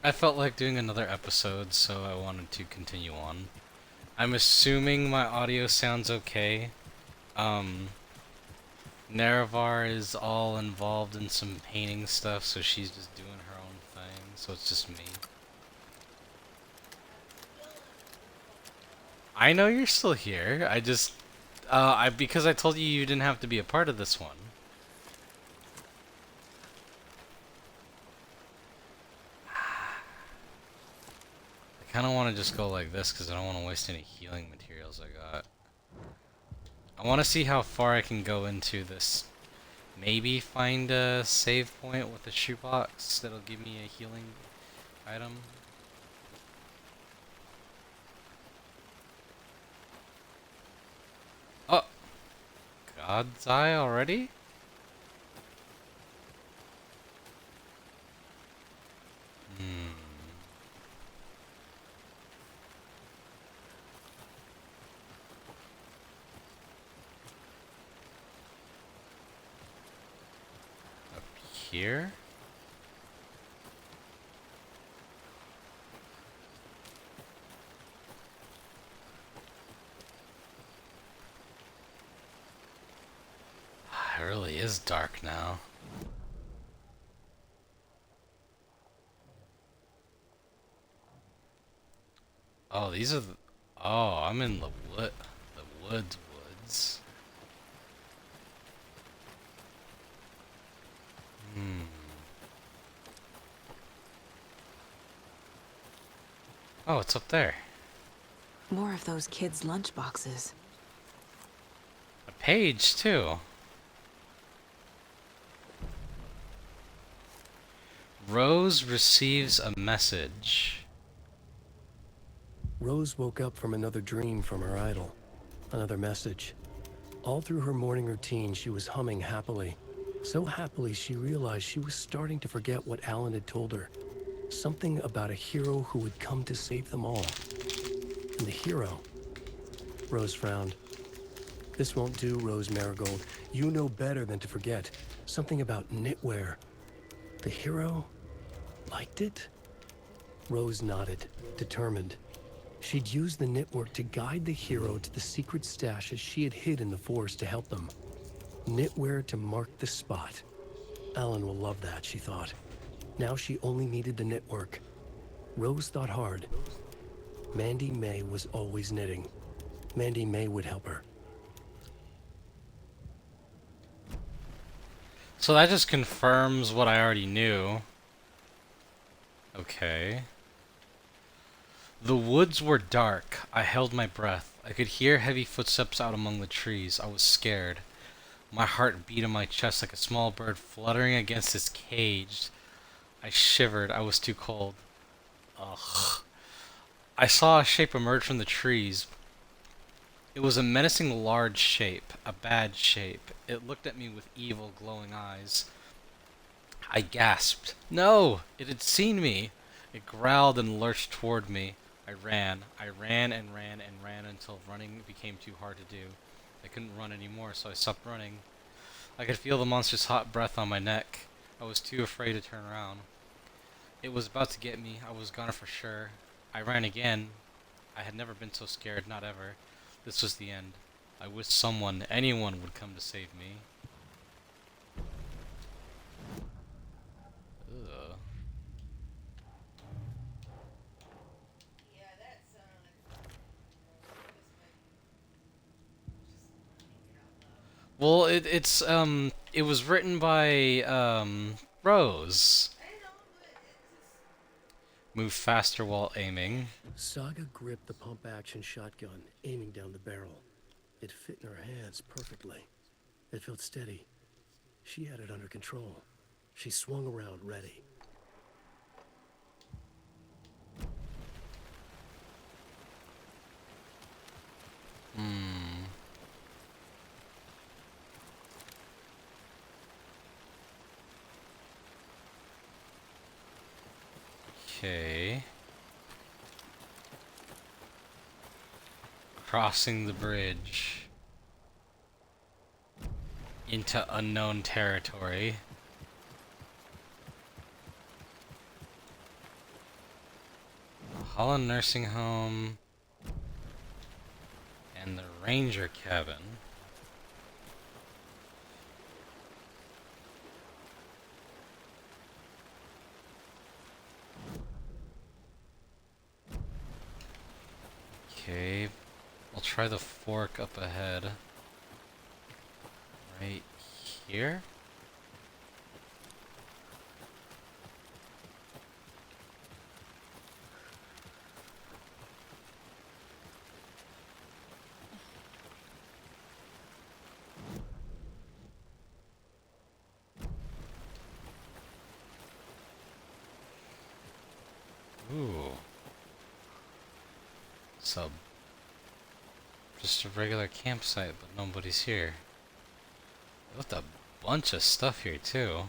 I felt like doing another episode, so I wanted to continue on. I'm assuming my audio sounds okay. Um, Nerevar is all involved in some painting stuff, so she's just doing her own thing, so it's just me. I know you're still here. I just, because I told you you didn't have to be a part of this one. I kind of want to just go like this because I don't want to waste any healing materials I got. I want to see how far I can go into this. Maybe find a save point with a shoebox that'll give me a healing item. Oh! God's Eye already? Hmm. Up here? It really is dark now. Oh, these are the... Oh, I'm in the wood... The woods. Hmm. Oh, it's up there. More of those kids' lunchboxes. A page, too. Rose receives a message. Rose woke up from another dream from her idol. Another message. All through her morning routine, she was humming happily. So happily, she realized she was starting to forget what Alan had told her. Something about a hero who would come to save them all. And the hero... Rose frowned. This won't do, Rose Marigold. You know better than to forget. Something about knitwear. The hero... liked it? Rose nodded, determined. She'd use the knitwork to guide the hero to the secret stashes she had hid in the forest to help them. Knitwear to mark the spot. Alan will love that, she thought. Now she only needed the knitwork. Rose thought hard. Mandy May was always knitting. Mandy May would help her. So that just confirms what I already knew. Okay. The woods were dark. I held my breath. I could hear heavy footsteps out among the trees. I was scared. My heart beat in my chest like a small bird fluttering against its cage. I shivered. I was too cold. Ugh. I saw a shape emerge from the trees. It was a menacing large shape, a bad shape. It looked at me with evil, glowing eyes. I gasped. No! It had seen me! It growled and lurched toward me. I ran. I ran and ran and ran until running became too hard to do. I couldn't run anymore, so I stopped running. I could feel the monster's hot breath on my neck. I was too afraid to turn around. It was about to get me. I was gone for sure. I ran again. I had never been so scared, not ever. This was the end. I wish someone, anyone, would come to save me. Ugh. Well, it was written by, Rose. Move faster while aiming. Saga gripped the pump-action shotgun, aiming down the barrel. It fit in her hands perfectly. It felt steady. She had it under control. She swung around, ready. Hmm. Okay. Crossing the bridge into unknown territory. Holland Nursing Home and the Ranger Cabin. Okay, I'll try the fork up ahead. Right here? Ooh. So, just a regular campsite, but nobody's here. With a bunch of stuff here, too.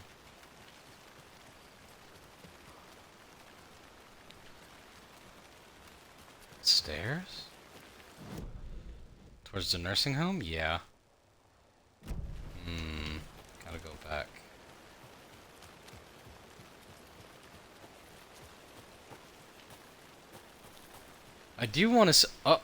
Stairs? Towards the nursing home? Yeah. Gotta go back. I do want to oh.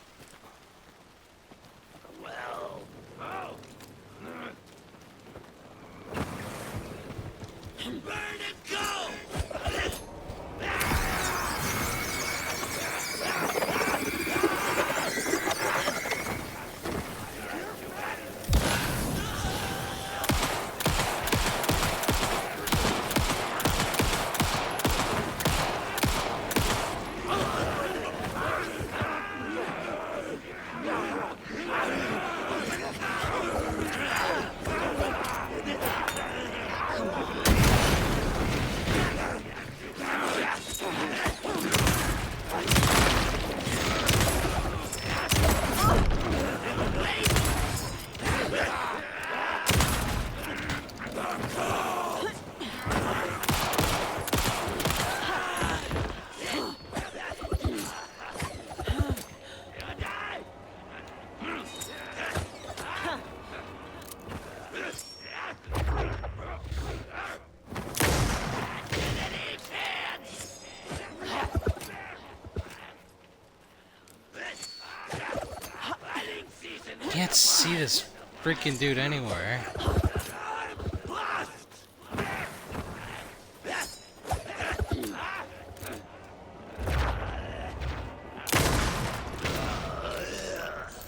Can't see this freaking dude anywhere.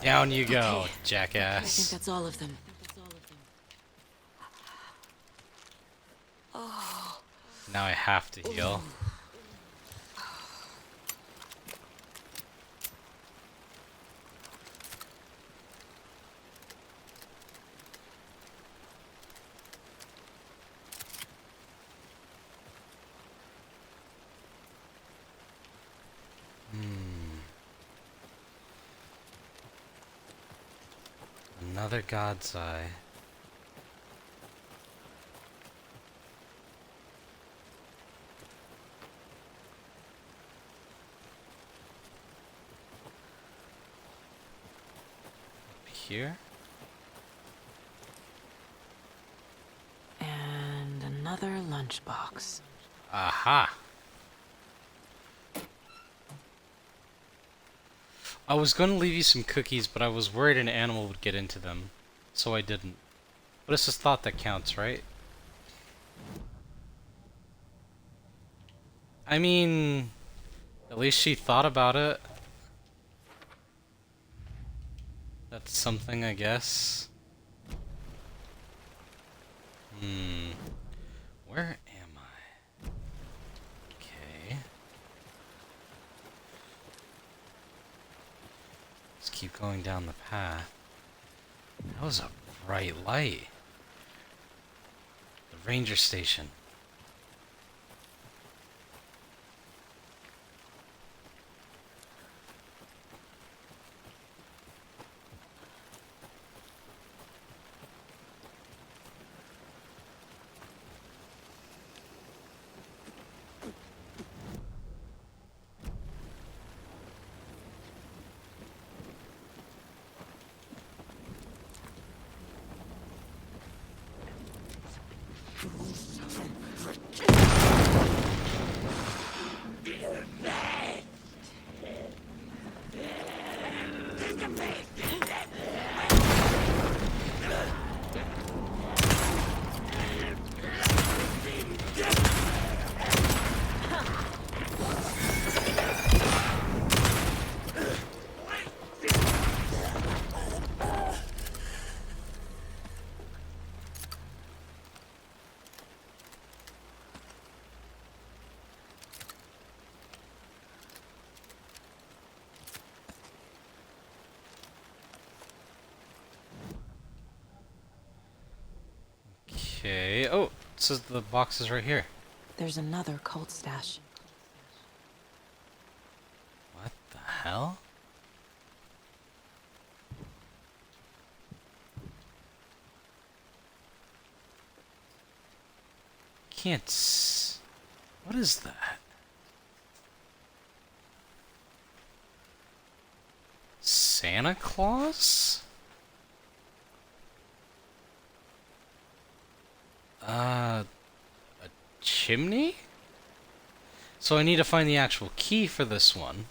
Down you go, Okay. I think jackass. that's all of them. Now I have to heal. Another God's Eye. Up here? And another lunchbox. Aha! I was gonna leave you some cookies, but I was worried an animal would get into them, so I didn't. But it's just thought that counts, right? I mean, at least she thought about it. That's something, I guess. Where am I? Okay. Let's keep going down the path. That was a bright light. The ranger station. says the box is right here. There's another cult stash. What the hell? Can't what is that? Santa Claus? A chimney? So I need to find the actual key for this one.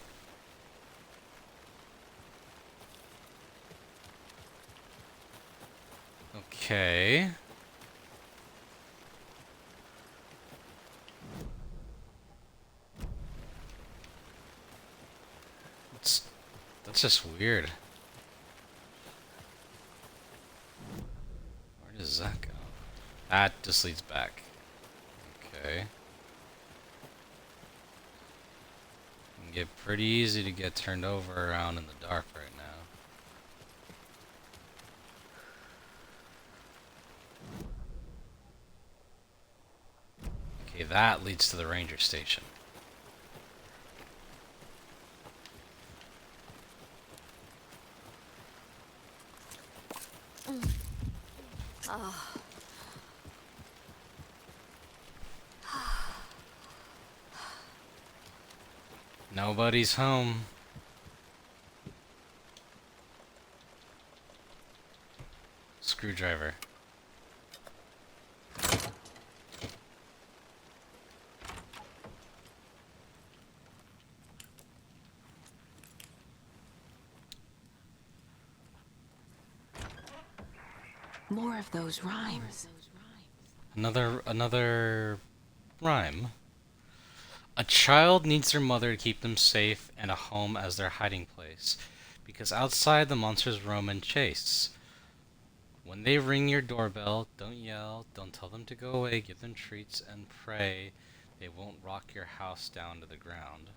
Okay. That's just weird. Where does that go? That just leads back. Okay. Can get pretty easy to get turned over around in the dark right now. Okay, that leads to the ranger station. Nobody's home. Screwdriver. More of those rhymes. Another rhyme. A child needs their mother to keep them safe and a home as their hiding place, because outside the monsters roam and chase. When they ring your doorbell, don't yell, don't tell them to go away, give them treats and pray they won't rock your house down to the ground.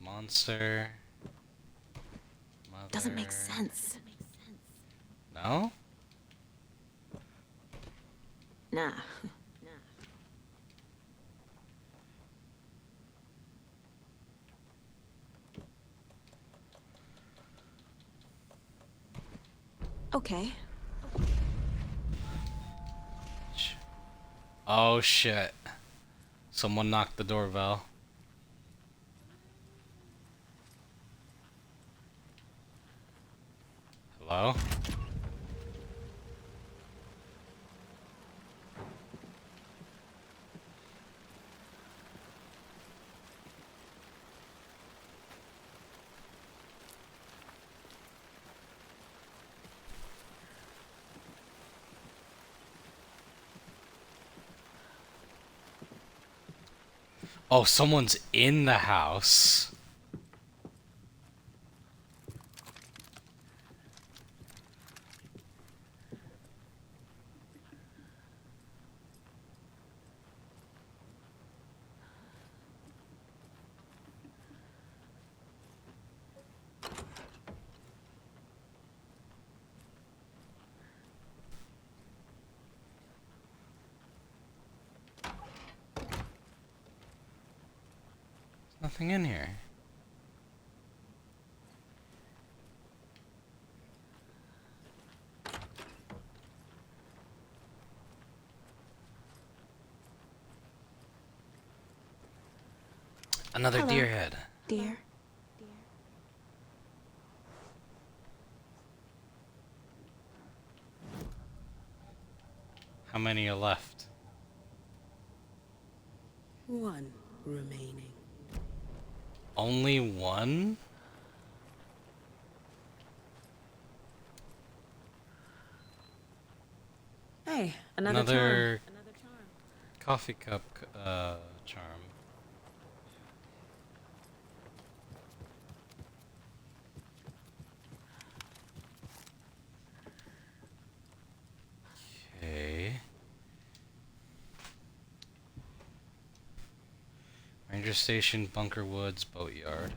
Monster. Mother. Doesn't make sense. No? Nah. Okay. Oh shit. Someone knocked the doorbell. Hello? Oh, someone's in the house. Nothing in here. Another Hello. deer head. Dear. How many are left? One remaining. Only one? Hey, another Another charm. Another charm. coffee cup charm. Okay. Ranger Station, Bunker Woods, Boatyard.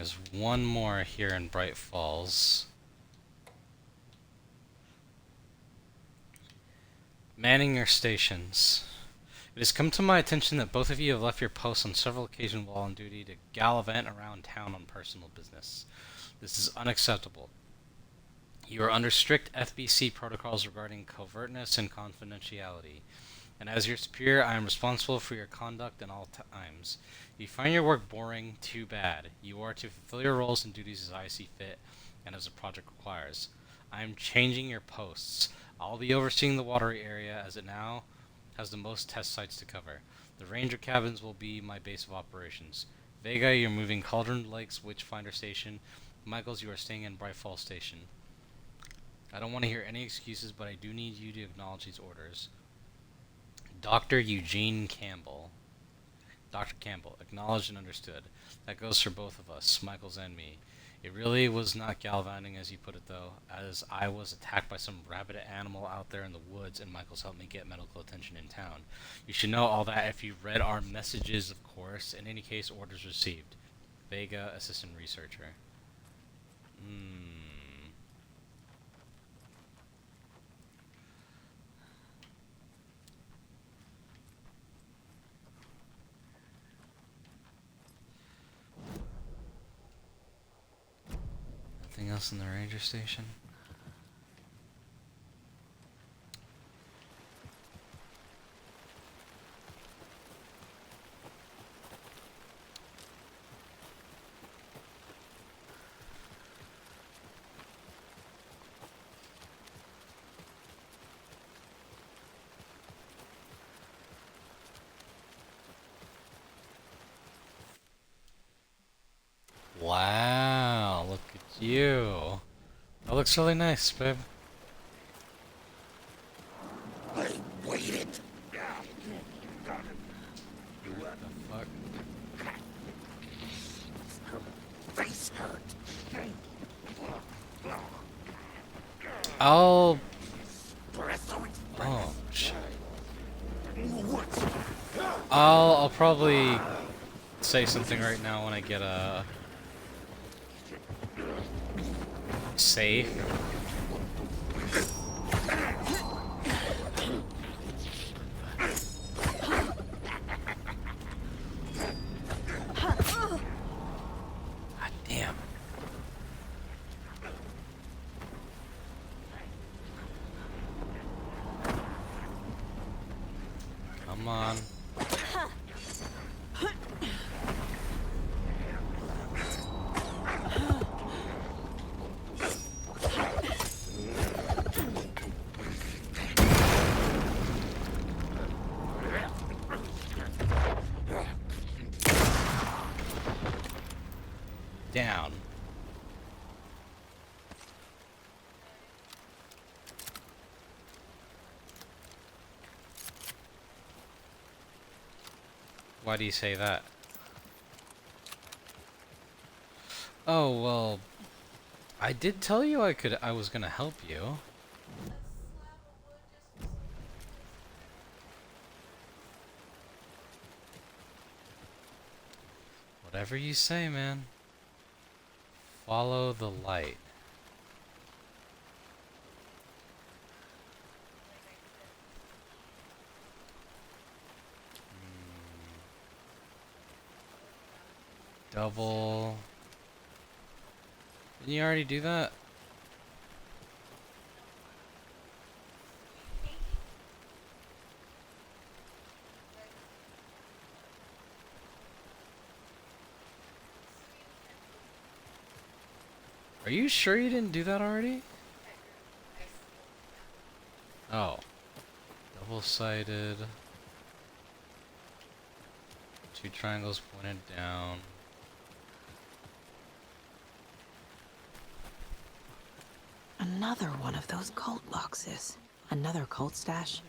There's one more here in Bright Falls. Manning your stations. It has come to my attention that both of you have left your posts on several occasions while on duty to gallivant around town on personal business. This is unacceptable. You are under strict FBC protocols regarding covertness and confidentiality, and as your superior, I am responsible for your conduct at all times. If you find your work boring, too bad. You are to fulfill your roles and duties as I see fit, and as the project requires. I am changing your posts. I'll be overseeing the watery area, as it now has the most test sites to cover. The ranger cabins will be my base of operations. Vega, you're moving Cauldron Lake's Witchfinder Station. Michaels, you are staying in Bright Falls Station. I don't want to hear any excuses, but I do need you to acknowledge these orders. Dr. Eugene Campbell. Dr. Campbell, acknowledged and understood. That goes for both of us, Michaels and me. It really was not gallivanting, as you put it, though, as I was attacked by some rabid animal out there in the woods, and Michaels helped me get medical attention in town. You should know all that if you read our messages, of course. In any case, orders received. Vega, assistant researcher. Nothing else in the ranger station? Wow, look at you. That looks really nice, babe. I waited. What the fuck? Her face hurt. I'll... Breath on its Oh, shit. what? I'll probably say something right now when I get a... safe. God damn. Come on. Down. Why do you say that? Oh, well, I did tell you I was gonna help you. Whatever you say, man. Follow the light. Double. Didn't you already do that? Are you sure you didn't do that already? Oh. Double-sided. Two triangles pointed down. Another one of those cult boxes. Another cult stash.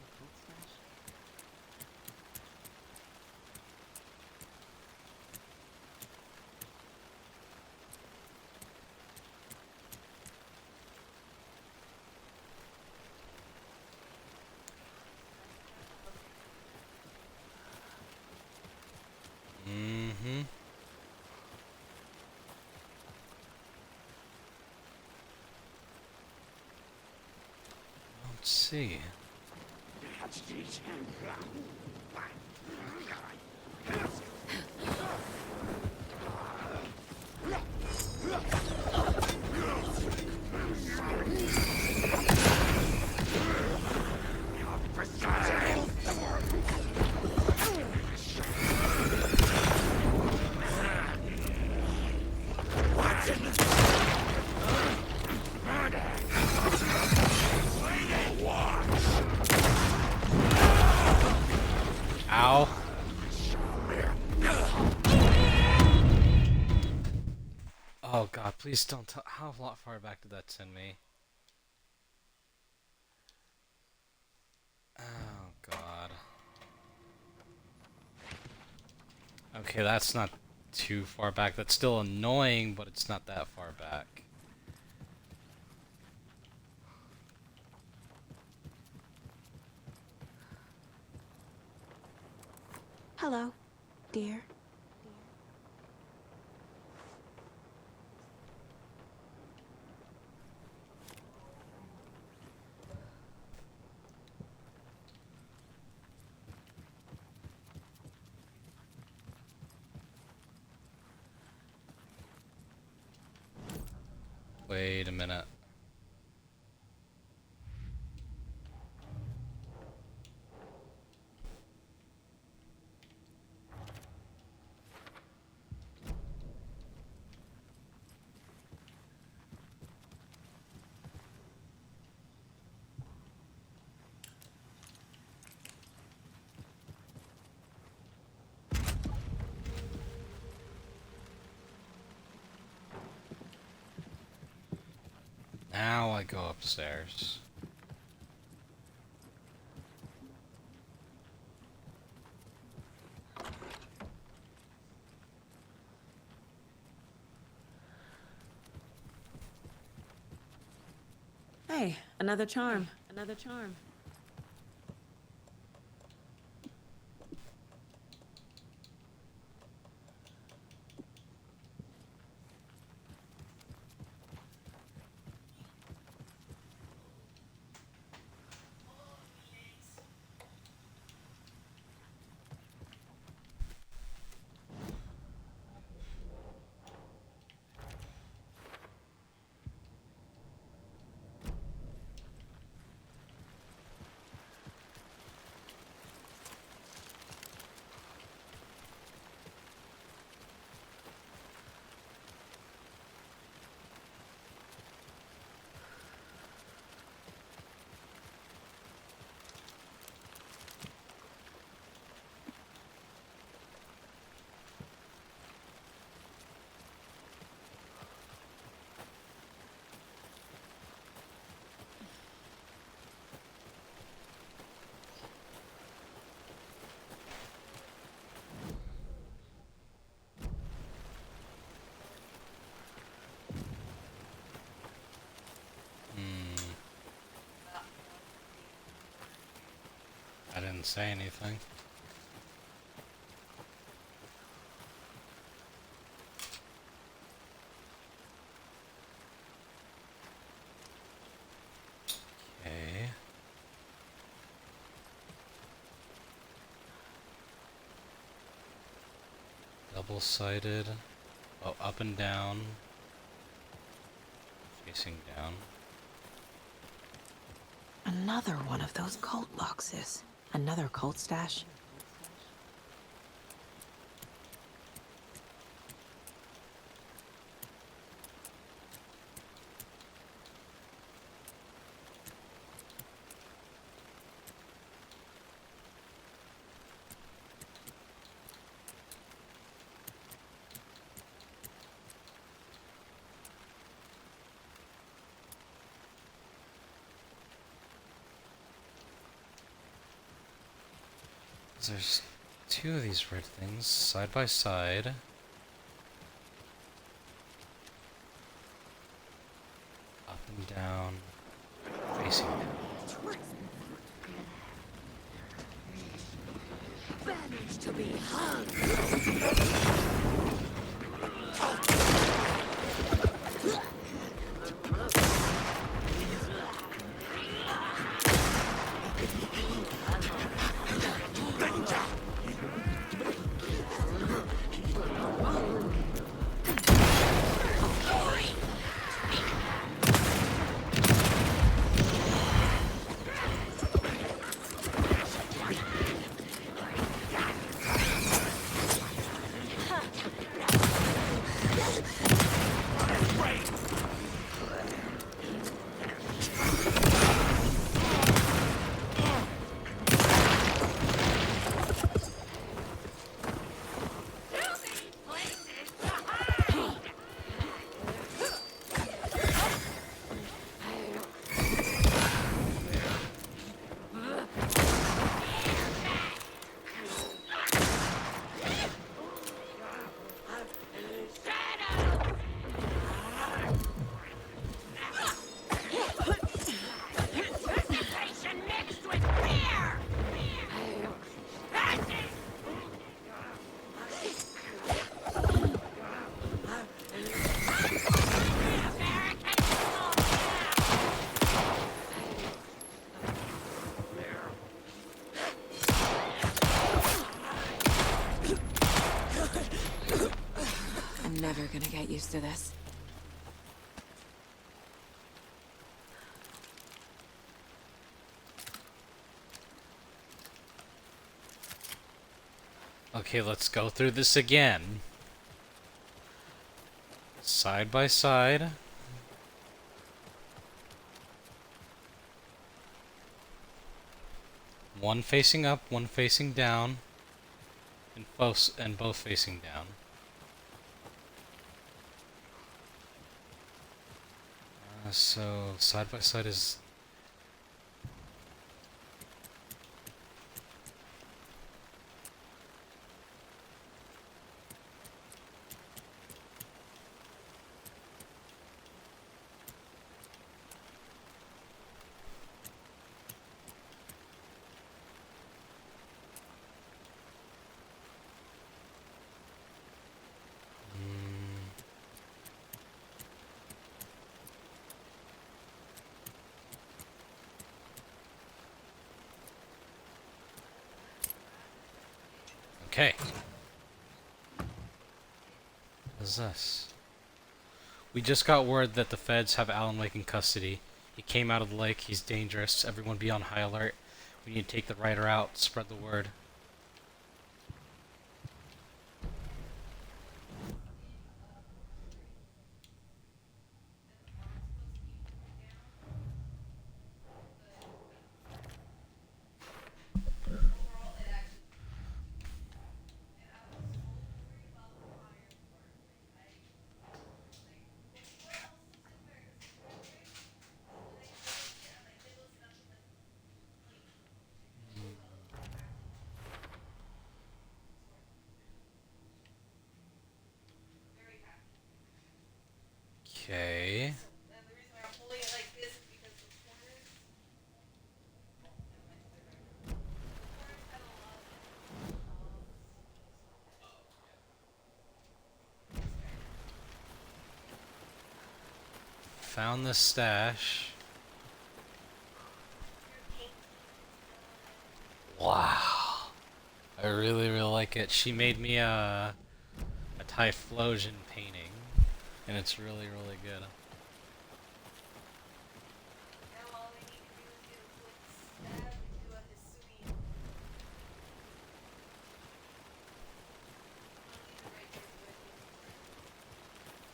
Let's see. Ow. Oh god, please don't tell. How far back did that send me? Oh god. Okay, that's not too far back. That's still annoying, but it's not that far back. Hello, dear. Wait a minute. Now I go upstairs. Hey, another charm. Another charm. I didn't say anything. Okay. Double-sided. Oh, up and down. Facing down. Another one of those cult boxes. Another cult stash. There's two of these red things side by side. Up and down. Facing down. Banished to be hung. used to this. Okay, let's go through this again. Side by side. One facing up, one facing down, and both facing down. So side by side is okay. What is this? We just got word that the feds have Alan Wake in custody. He came out of the lake. He's dangerous. Everyone be on high alert. We need to take the writer out. Spread the word. Okay. Found the stash. Wow. I really, really like it. She made me a Typhlosion painting, and it's really, really good.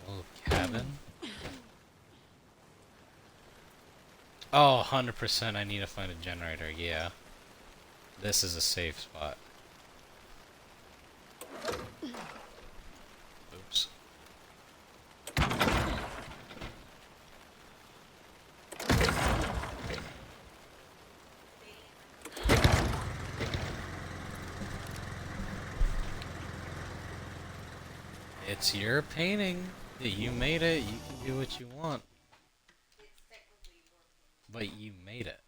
Little cabin. Oh, 100% I need to find a generator, yeah. This is a safe spot. Oops. It's your painting. You made it. You can do what you want. But you made it.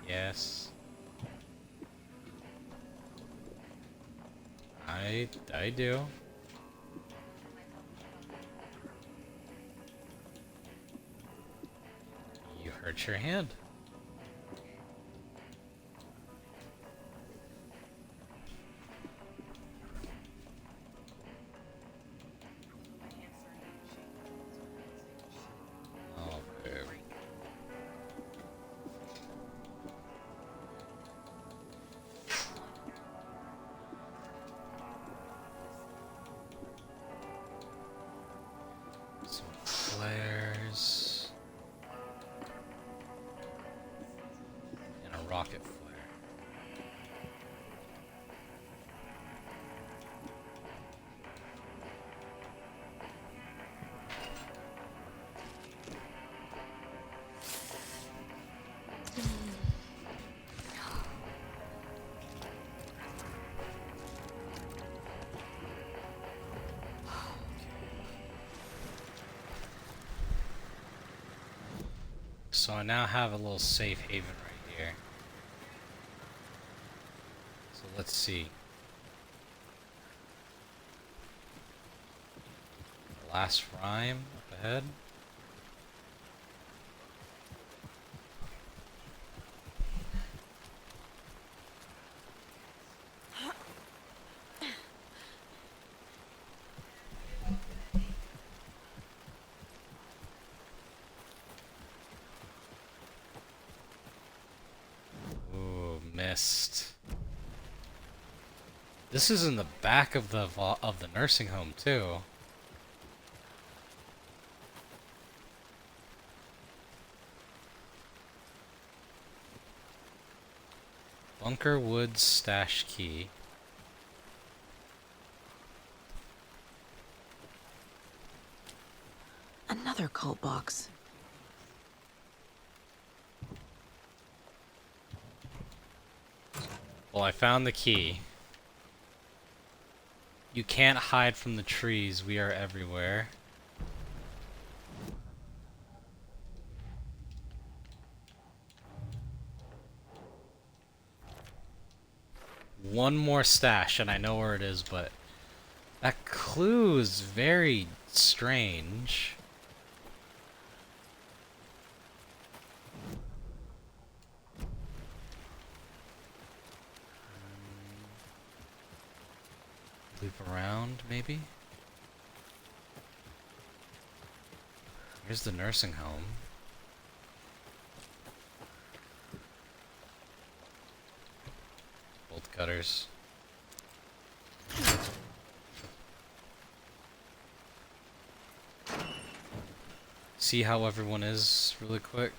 Yes. I do. You hurt your hand. Oh, babe. Some flares. And a rocket flare. So I now have a little safe haven right here. Let's see. Last rhyme up ahead. Ooh, missed. This is in the back of the nursing home too. Bunker Woods stash key. Another cult box. Well, I found the key. You can't hide from the trees. We are everywhere. One more stash, and I know where it is, but that clue is very strange. Loop around, maybe? Here's the nursing home. Bolt cutters. See how everyone is really quick?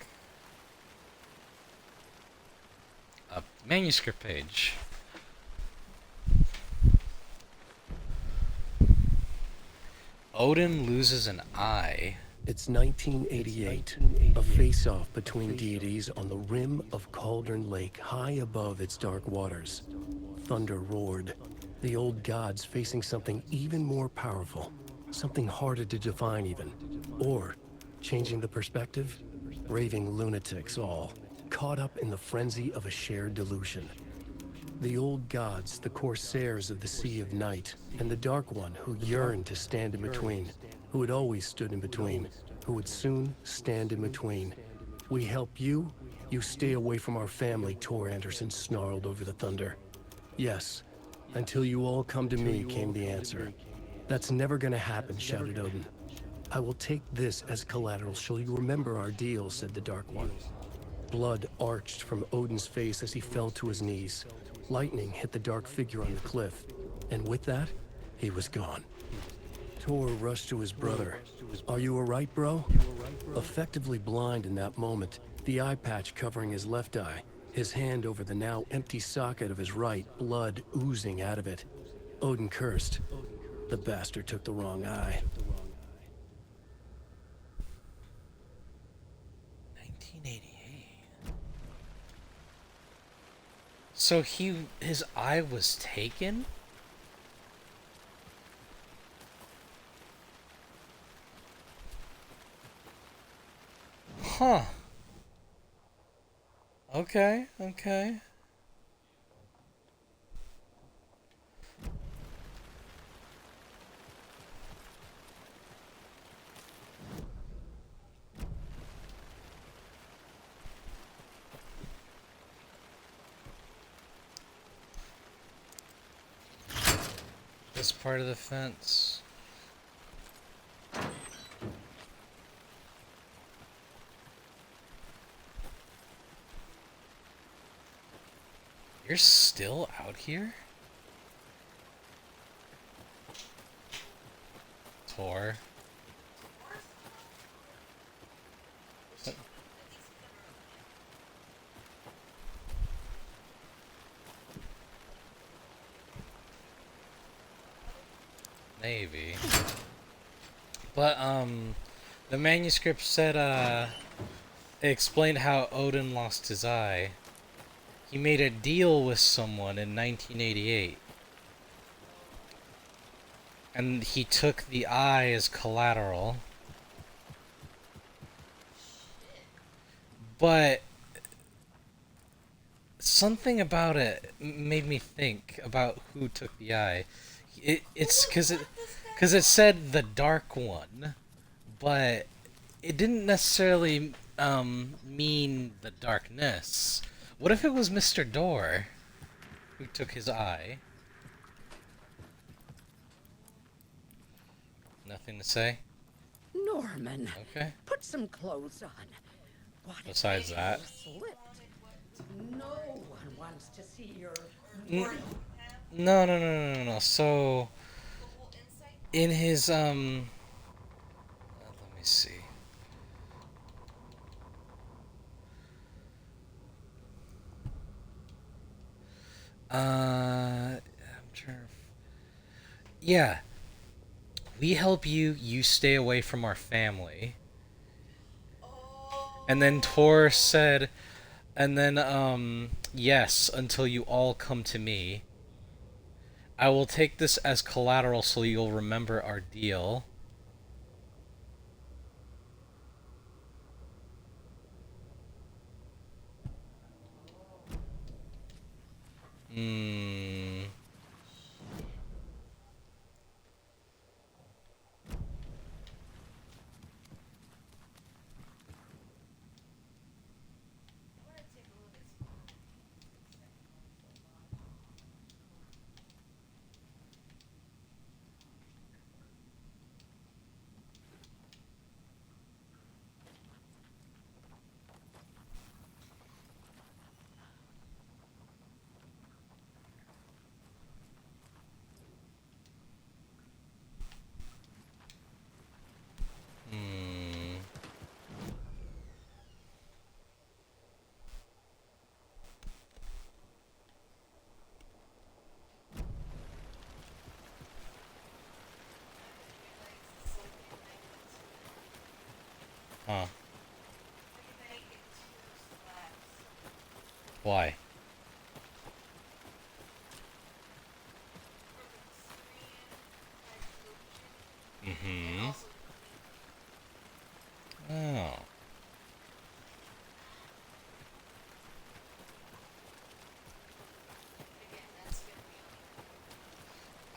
A manuscript page. Odin loses an eye. It's 1988, a face-off between deities on the rim of Cauldron Lake, high above its dark waters. Thunder roared, the old gods facing something even more powerful, something harder to define even. Or, changing the perspective, raving lunatics all, caught up in the frenzy of a shared delusion. The old gods, the corsairs of the Sea of Night, and the Dark One who yearned to stand in between, who had always stood in between, who would soon stand in between. We help you, you stay away from our family, Tor Anderson snarled over the thunder. Yes, until you all come to me, came the answer. That's never gonna happen, shouted Odin. I will take this as collateral, shall you remember our deal, said the Dark One. Blood arched from Odin's face as he fell to his knees. Lightning hit the dark figure on the cliff, and with that, he was gone. Tor rushed to his brother. Are you alright, bro? Effectively blind in that moment, the eye patch covering his left eye, his hand over the now empty socket of his right, blood oozing out of it. Odin cursed. The bastard took the wrong eye. 1988. So his eye was taken? Huh. Okay, okay. This part of the fence. You're still out here? Tor. Maybe. But, the manuscript said, it explained how Odin lost his eye. He made a deal with someone in 1988. And he took the eye as collateral. But something about it made me think about who took the eye. It's because it said the dark one, but it didn't necessarily mean the darkness. What if it was Mr. Door who took his eye? Nothing to say? Norman, Okay. put some clothes on. What if Besides you that. slipped? No one wants to see your N- no. So in his let me see. I'm trying to... Yeah, we help you, you stay away from our family. And then Tor said, and then, yes, until you all come to me. I will take this as collateral so you'll remember our deal. Hmm. Hmm. Huh. Why? Mm-hmm. Oh.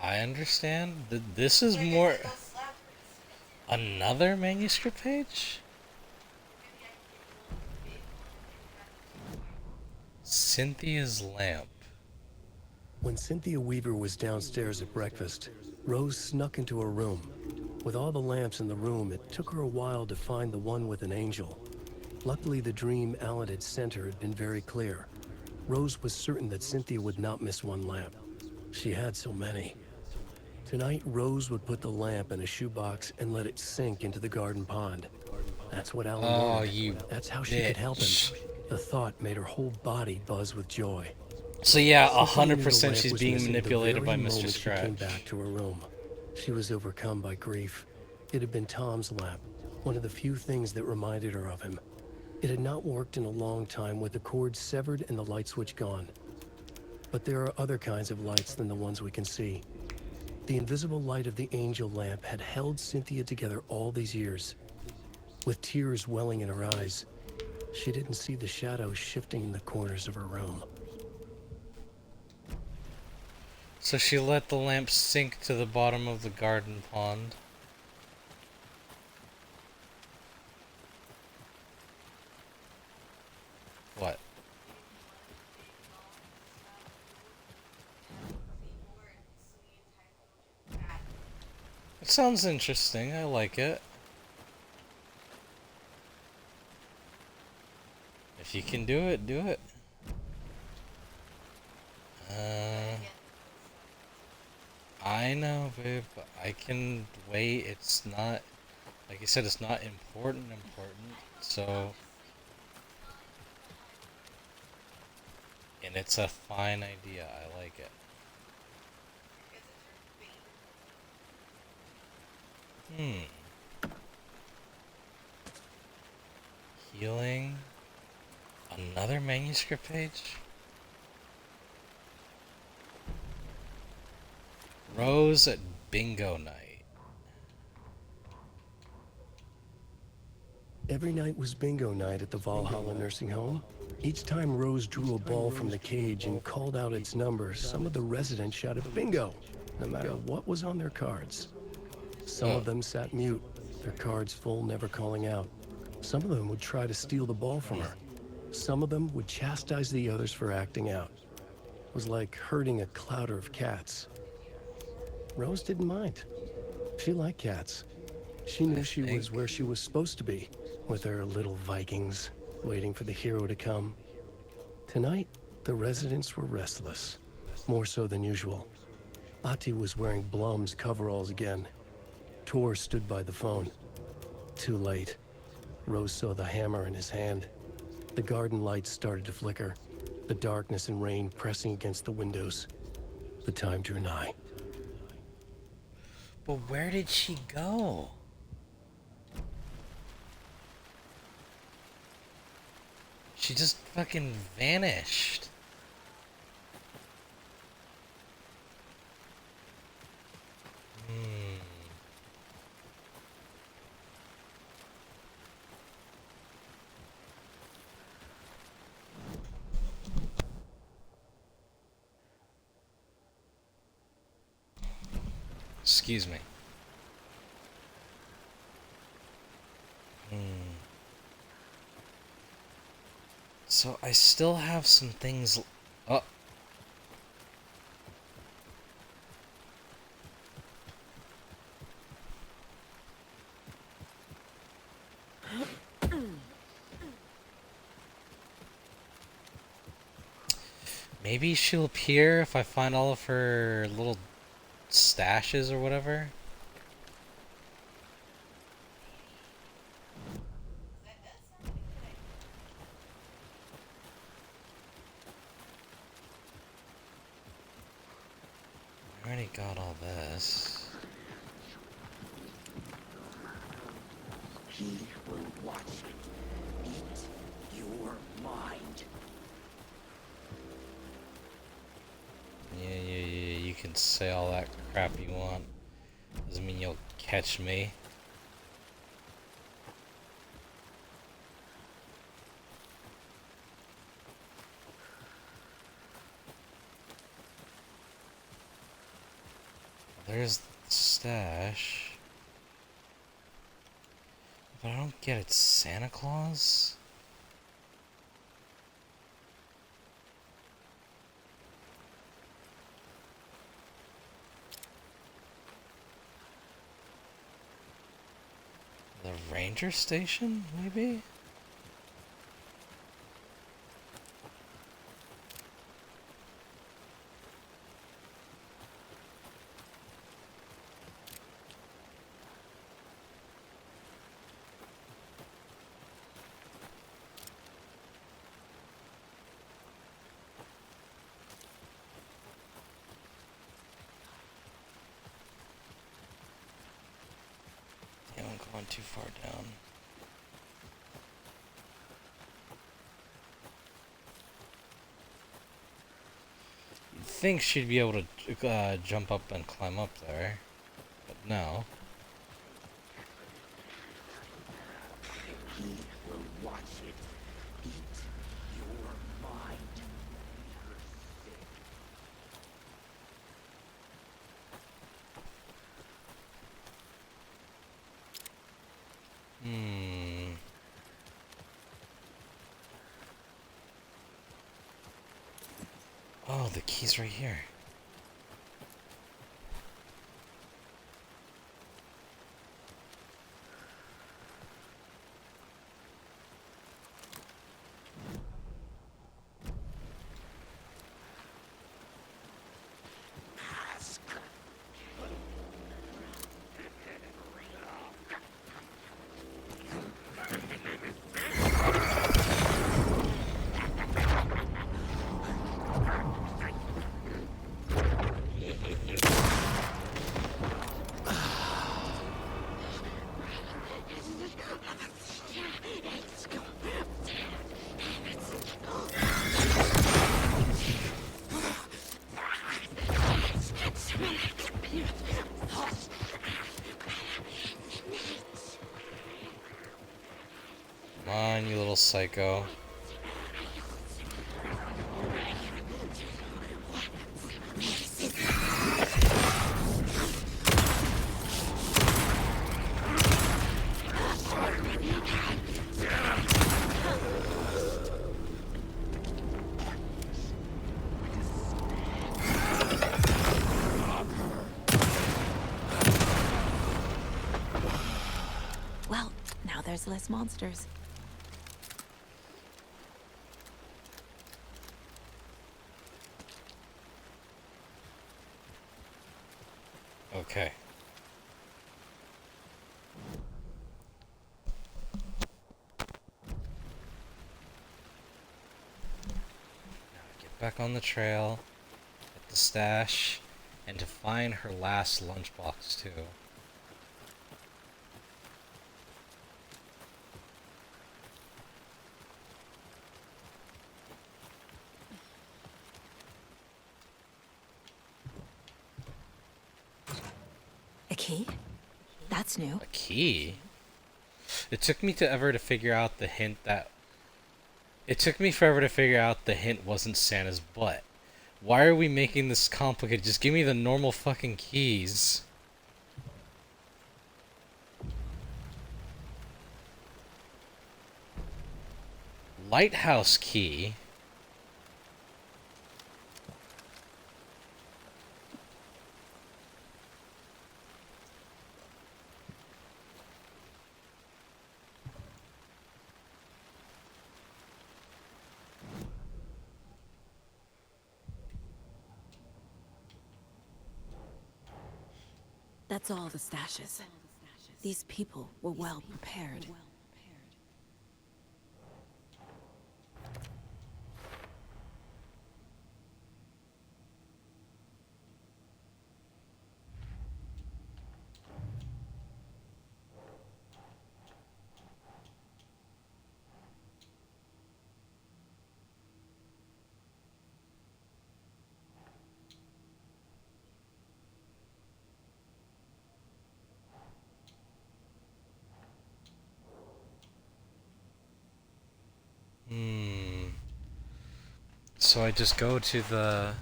I understand. This is more... Another manuscript page? Cynthia's lamp. When Cynthia Weaver was downstairs at breakfast, Rose snuck into her room. With all the lamps in the room, it took her a while to find the one with an angel. Luckily, the dream Alan had sent her had been very clear. Rose was certain that Cynthia would not miss one lamp. She had so many. Tonight, Rose would put the lamp in a shoebox and let it sink into the garden pond. That's what Alan Oh, wanted. you That's how she could help him. bitch. The thought made her whole body buzz with joy. So yeah, Cynthia knew the 100% lamp she's was being missing the manipulated by very Mr. moment she came Scratch. back to her room. She was overcome by grief. It had been Tom's lamp, one of the few things that reminded her of him. It had not worked in a long time with the cord severed and the light switch gone. But there are other kinds of lights than the ones we can see. The invisible light of the angel lamp had held Cynthia together all these years. With tears welling in her eyes, she didn't see the shadows shifting in the corners of her room. So she let the lamp sink to the bottom of the garden pond. What? It sounds interesting. I like it. If you can do it, do it. I know, babe, but I can wait. It's not, like you said, it's not important, so, and it's a fine idea. I like it. Healing. Another manuscript page? Rose at bingo night. Every night was bingo night at the Valhalla nursing home. Each time Rose drew a ball from the cage and called out its number, some of the residents shouted bingo, no matter what was on their cards. Some of them sat mute, their cards full, never calling out. Some of them would try to steal the ball from her. Some of them would chastise the others for acting out. It was like herding a clouder of cats. Rose didn't mind. She liked cats. She knew she was where she was supposed to be, with her little Vikings, waiting for the hero to come. Tonight, the residents were restless, more so than usual. Ati was wearing Blum's coveralls again. Tor stood by the phone. Too late. Rose saw the hammer in his hand. The garden lights started to flicker, the darkness and rain pressing against the windows. The time drew nigh. But where did she go? She just fucking vanished. Excuse me. So I still have some things. Oh. Maybe she'll appear if I find all of her little stashes or whatever. I already got all this. He will watch it. Eat your mind. Yeah, you can say all that crap you want. Doesn't mean you'll catch me. There's the stash. But I don't get it. Santa Claus? The ranger station, maybe? Yeah, I'm going too far down. You'd think she'd be able to jump up and climb up there, but no. He will watch it. Eat your mind. Oh, the key's right here. Ask. Come on, you little psycho. there's less monsters. Okay. Now get back on the trail, get the stash, and to find her last lunchbox too. A key? That's new. A key? It took me to ever to figure out the hint that... It took me forever to figure out the hint wasn't Santa's butt. Why are we making this complicated? Just give me the normal fucking keys. Lighthouse key? That's all the stashes. These people were well prepared. So I just go to the...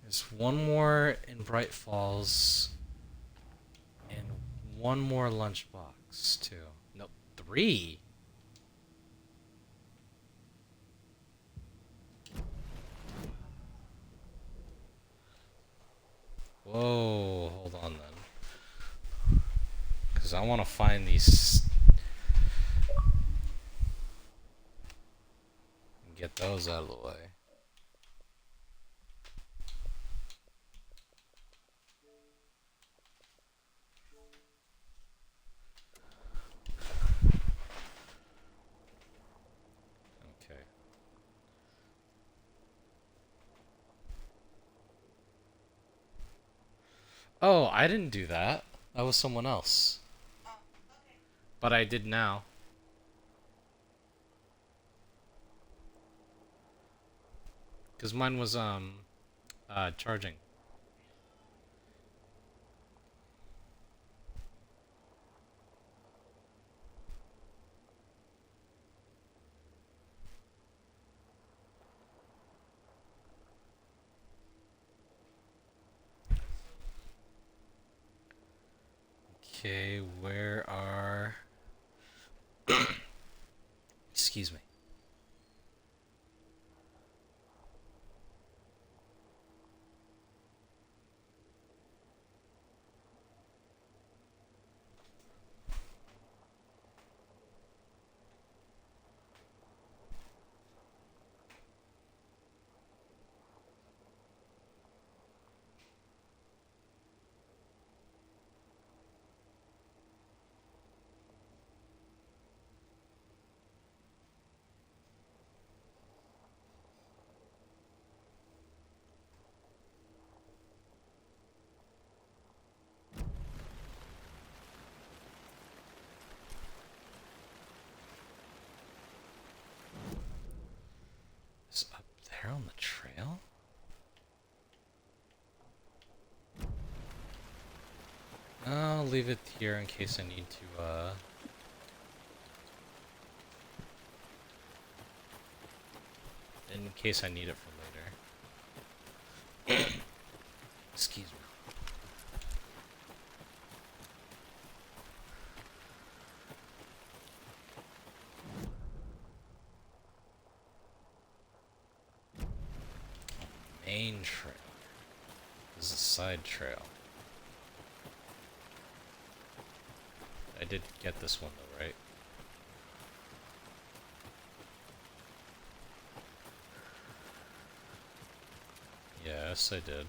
There's one more in Bright Falls, and one more lunchbox too. Nope, 3. Whoa, hold on then. Because I want to find these... and get those out of the way. Okay. Oh, I didn't do that. That was someone else. But I did now. Because mine was, charging. Okay, where are... Excuse me. Is up there on the trail? I'll leave it here in case I need to, in case I need it for later. Excuse me. main trail. This is a side trail. I did get this one though, right? Yes, I did.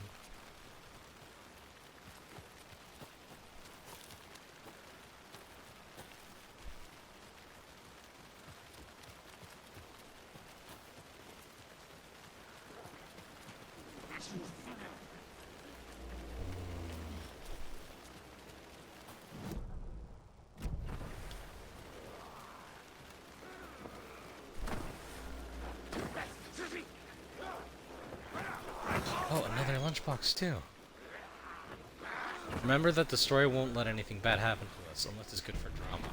Oh, another lunchbox too. Remember that the story won't let anything bad happen to us unless it's good for drama.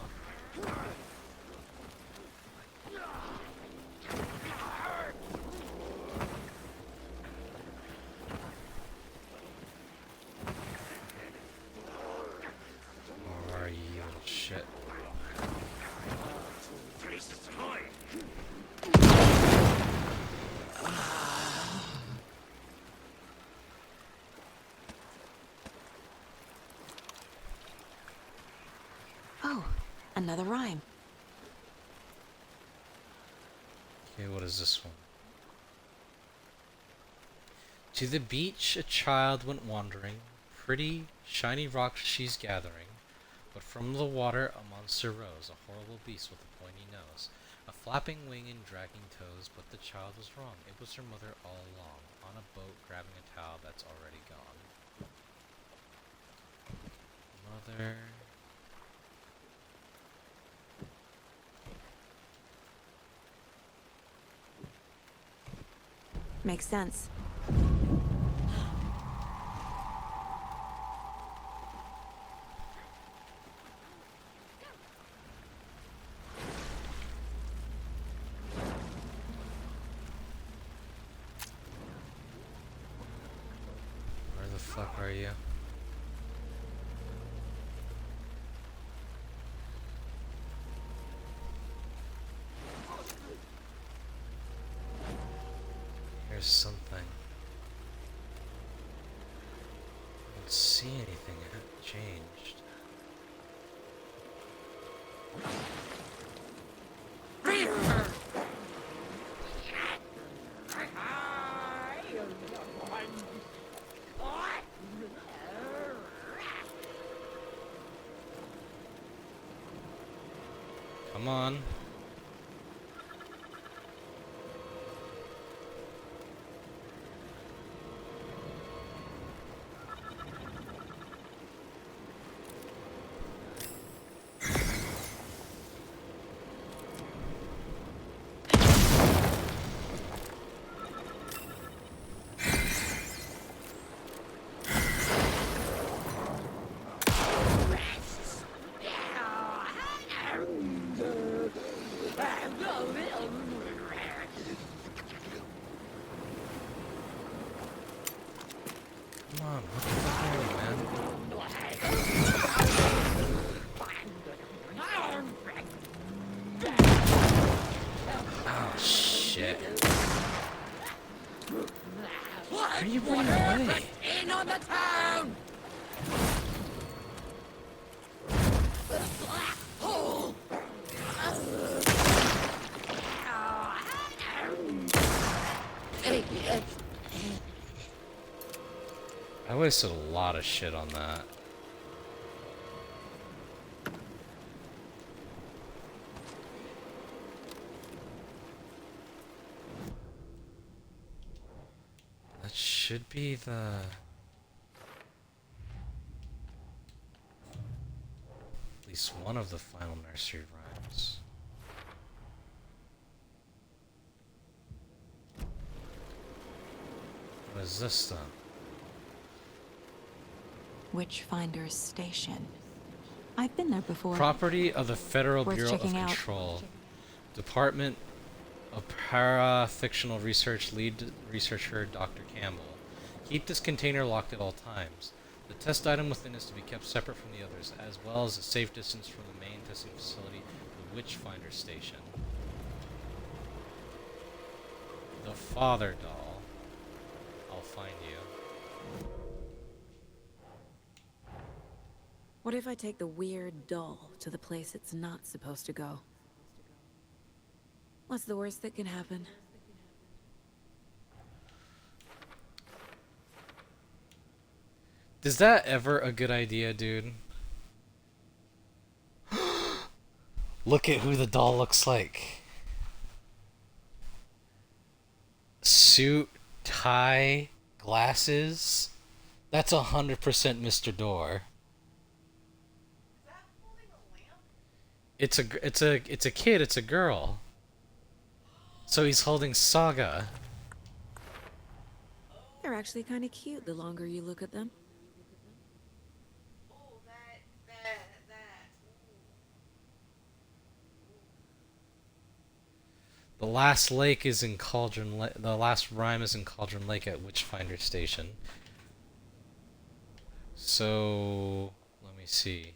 Where are you, you little shit? Oh, another rhyme. Okay, what is this one? To the beach a child went wandering, pretty, shiny rocks she's gathering, but from the water a monster rose, a horrible beast with a pointy nose, a flapping wing and dragging toes, but the child was wrong, it was her mother all along, on a boat grabbing a towel that's already gone. Mother... Makes sense. Where the fuck are you? Here's something. I don't see anything. It hasn't changed. Come on. Come on, what the fuck are you, man? Oh, shit. Why are you running away? In on the town! I wasted a lot of shit on that. That should be the... at least one of the final nursery rhymes. What is this then? Witchfinder's Station. I've been there before. Property of the Federal Worth Bureau of checking out. Control. Department of Para-Fictional Research lead researcher Dr. Campbell. Keep this container locked at all times. The test item within is to be kept separate from the others, as well as a safe distance from the main testing facility, the Witchfinder Station. The Father Doll. I'll find you. What if I take the weird doll to the place it's not supposed to go? What's the worst that can happen? Is that ever a good idea, dude? Look at who the doll looks like. Suit, tie, glasses. That's 100% Mr. Door. It's a kid. It's a girl. So he's holding Saga. They're actually kind of cute the longer you look at them. The last lake is in Cauldron Lake. The last rhyme is in Cauldron Lake at Witchfinder Station. So let me see.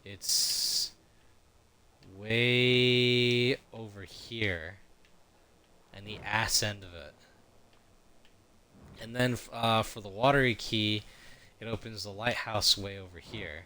It's way over here, and the ass end of it. And then for the watery key, it opens the lighthouse way over here.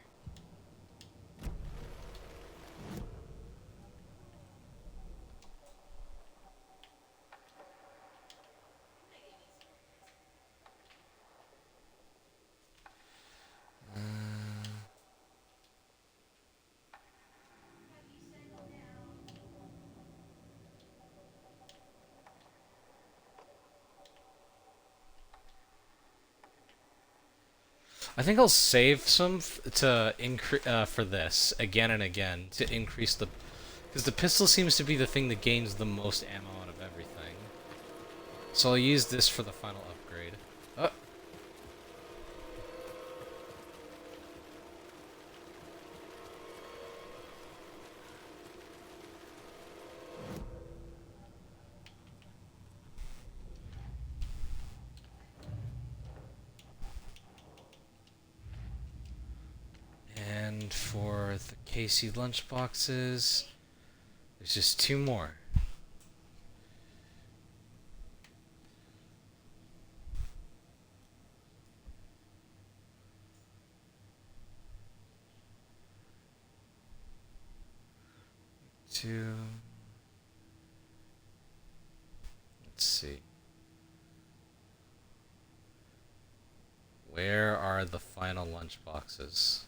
I think I'll save some to increase for this again and again to increase the, because the pistol seems to be the thing that gains the most ammo out of everything. So I'll use this for the final upgrade. Oh. And for the KC lunchboxes, there's just 2 more. Two. Let's see. Where are the final lunchboxes?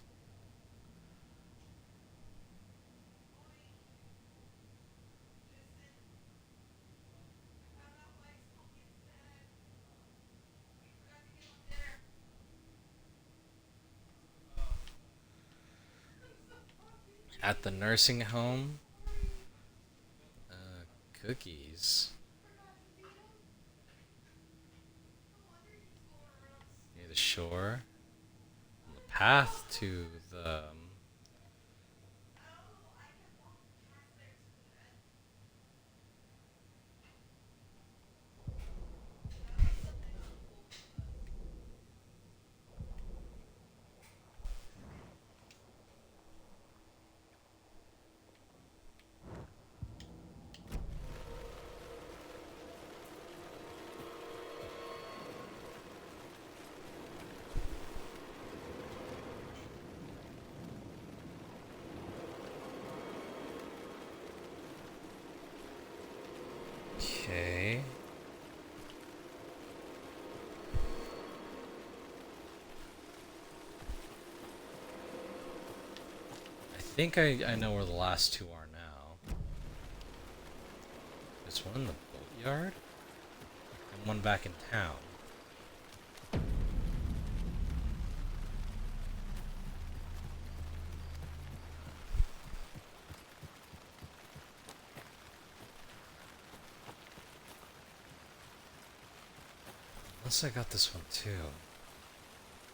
At the nursing home? Cookies. Near the shore. On the path to the... Okay. I think I know where the last 2 are now. There's one in the boatyard, and one back in town. Unless I got this one too.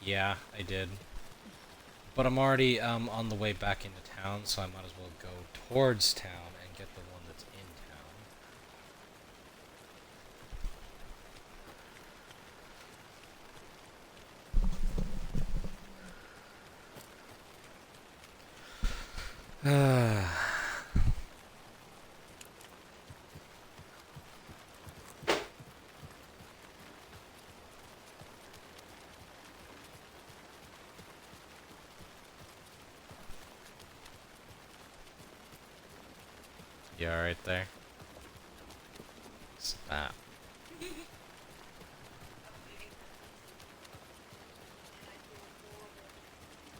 Yeah, I did. But I'm already on the way back into town, so I might as well go towards town and get the one that's in town. NPR right there. Snap.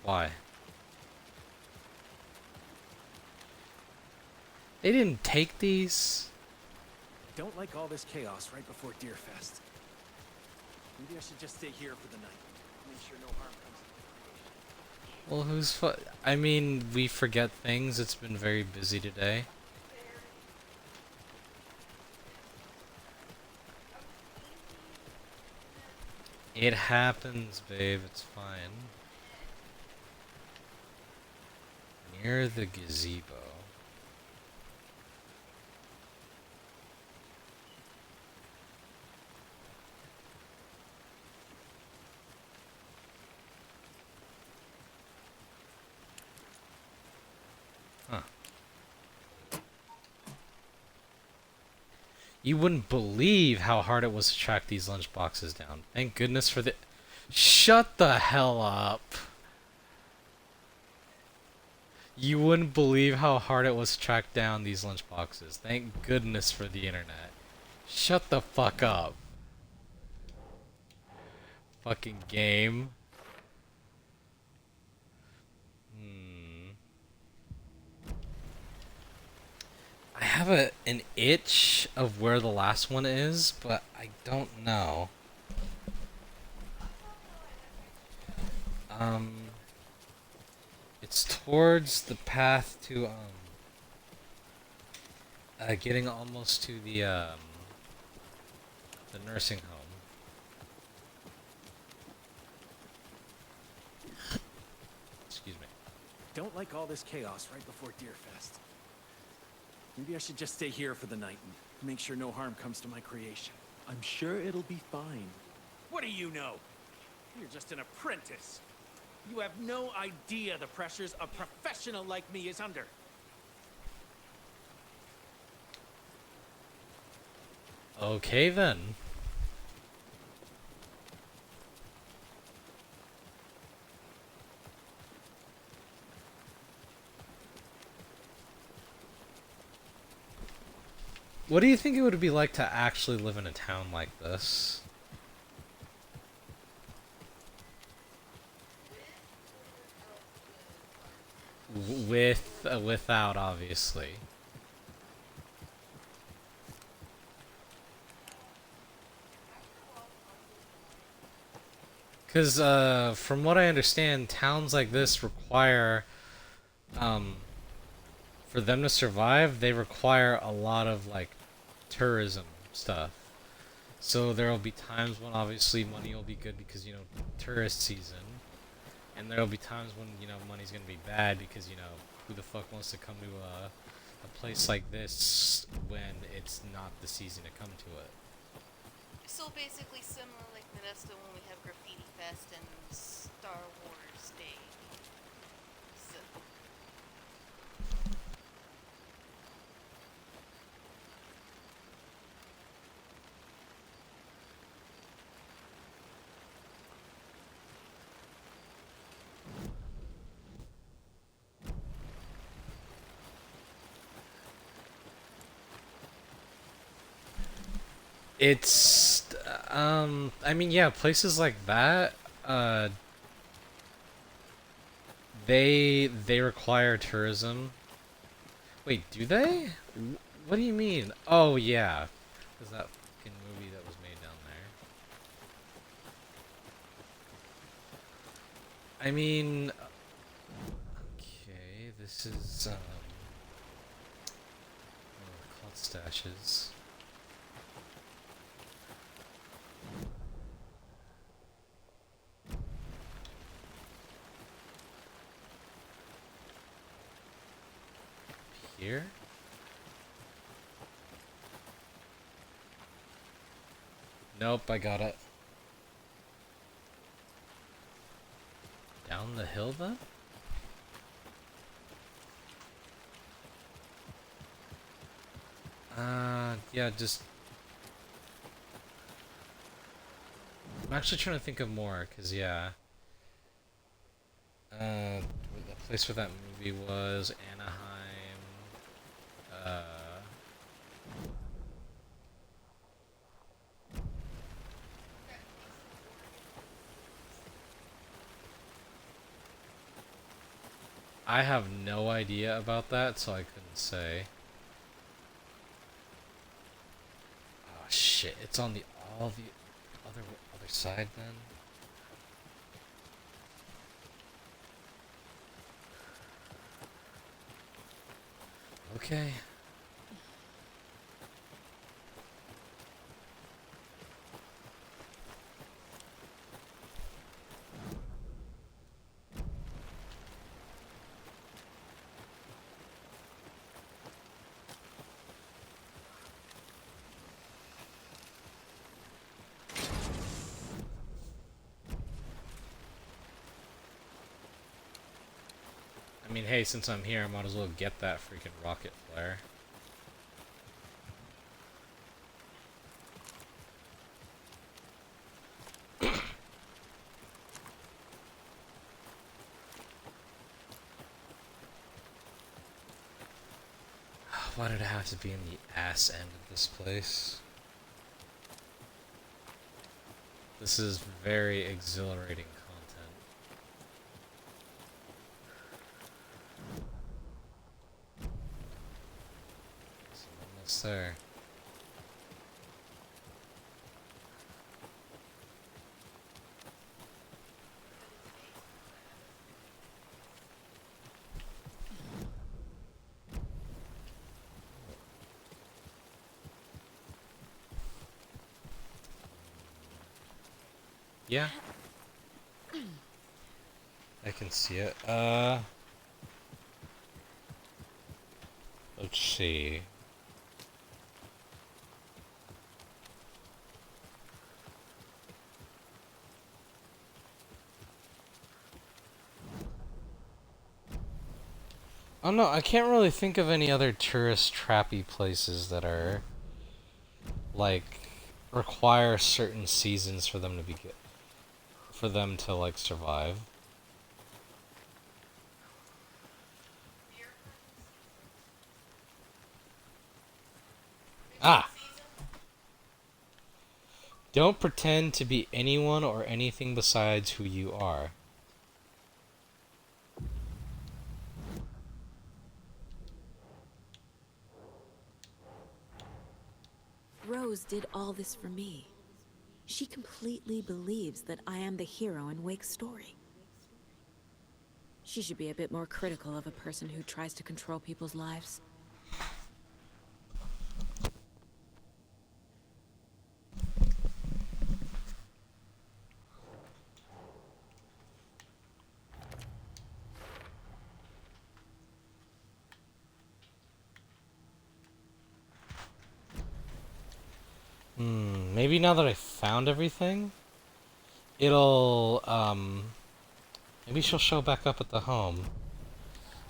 Why? They didn't take these? Don't like all this chaos right before Deerfest. Maybe I should just stay here for the night. Make sure no harm comes. Well, I mean, we forget things. It's been very busy today. It happens, babe. It's fine. Near the gazebo. Huh. You wouldn't believe how hard it was to track these lunch boxes down. Thank goodness for the... Shut the hell up. You wouldn't believe how hard it was to track down these lunch boxes. Thank goodness for the internet. Shut the fuck up. Fucking game. I have an itch of where the last one is, but I don't know. It's towards the path to getting almost to the nursing home. Excuse me. Don't like all this chaos right before Deerfest. Maybe I should just stay here for the night and make sure no harm comes to my creation. I'm sure it'll be fine. What do you know? You're just an apprentice. You have no idea the pressures a professional like me is under. Okay then. What do you think it would be like to actually live in a town like this? Without, obviously. Because, from what I understand, towns like this require, for them to survive, they require a lot of, like, tourism stuff. So there'll be times when, obviously, money will be good because, you know, tourist season. And there'll be times when, you know, money's gonna be bad because, you know, who the fuck wants to come to a place like this when it's not the season to come to it? So basically similar like Minesta when we have Graffiti Fest and Star Wars Day. So. It's, I mean, yeah, places like that, they require tourism. Wait, do they? What do you mean? Oh, yeah. There's that fucking movie that was made down there. I mean, okay, this is, called stashes. Here? Nope, I got it. Down the hill then? Yeah, just... I'm actually trying to think of more, cause yeah. The place where that movie was, Anaheim, I have no idea about that, so I couldn't say. Oh shit! It's on the other side then. Okay. I mean, hey, since I'm here, I might as well get that freaking rocket flare. Why did it have to be in the ass end of this place? This is very exhilarating content. So almost there. Yeah. I can see it. Let's see. Oh no, I can't really think of any other tourist trappy places that are like require certain seasons for them to be good, for them to like survive. Ah, don't pretend to be anyone or anything besides who you are. Rose did all this for me. She completely believes that I am the hero in Wake's story. She should be a bit more critical of a person who tries to control people's lives. Maybe now that I found everything, it'll maybe she'll show back up at the home.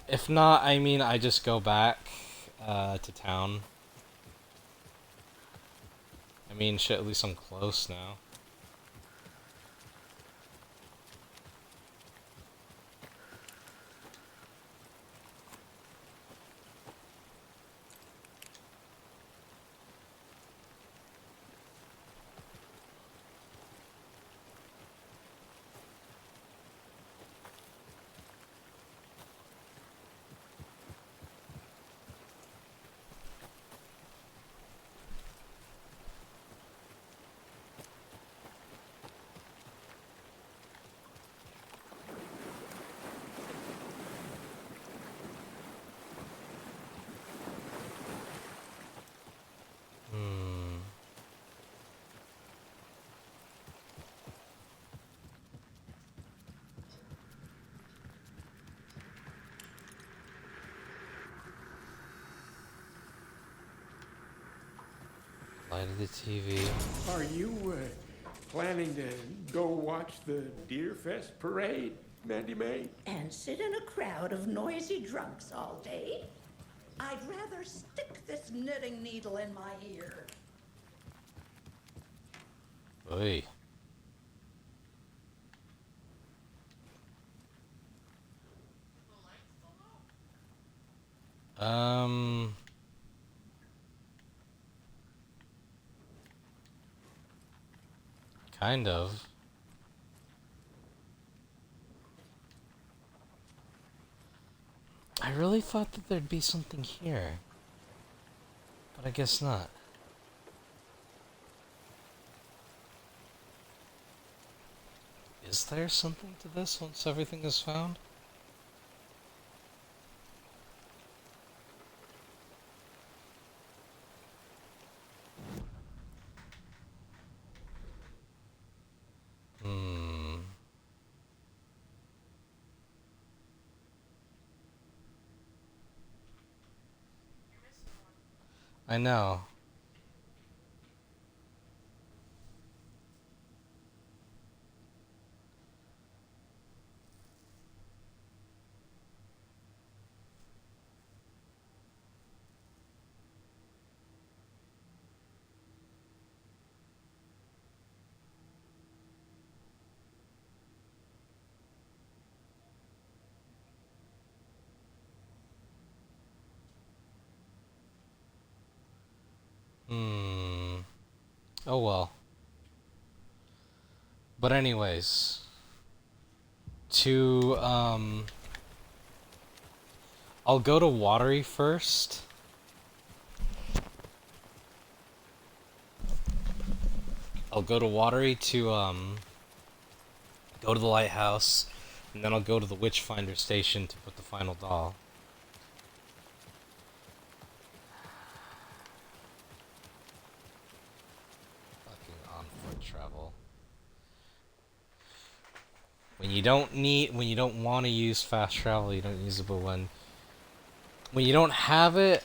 If not, I mean, I just go back to town. I mean, shit, at least I'm close now. Light of the TV. Are you planning to go watch the Deer Fest parade, Mandy May? And sit in a crowd of noisy drunks all day? I'd rather stick this knitting needle in my ear. Oi. Kind of. I really thought that there'd be something here. But I guess not. Is there something to this once everything is found? Hmm. I know. Hmm. Oh well. But anyways, to I'll go to Watery first. I'll go to Watery to go to the lighthouse, and then I'll go to the Witchfinder station to put the final doll. Fucking on foot travel. When you don't want to use fast travel, you don't use it, but when you don't have it,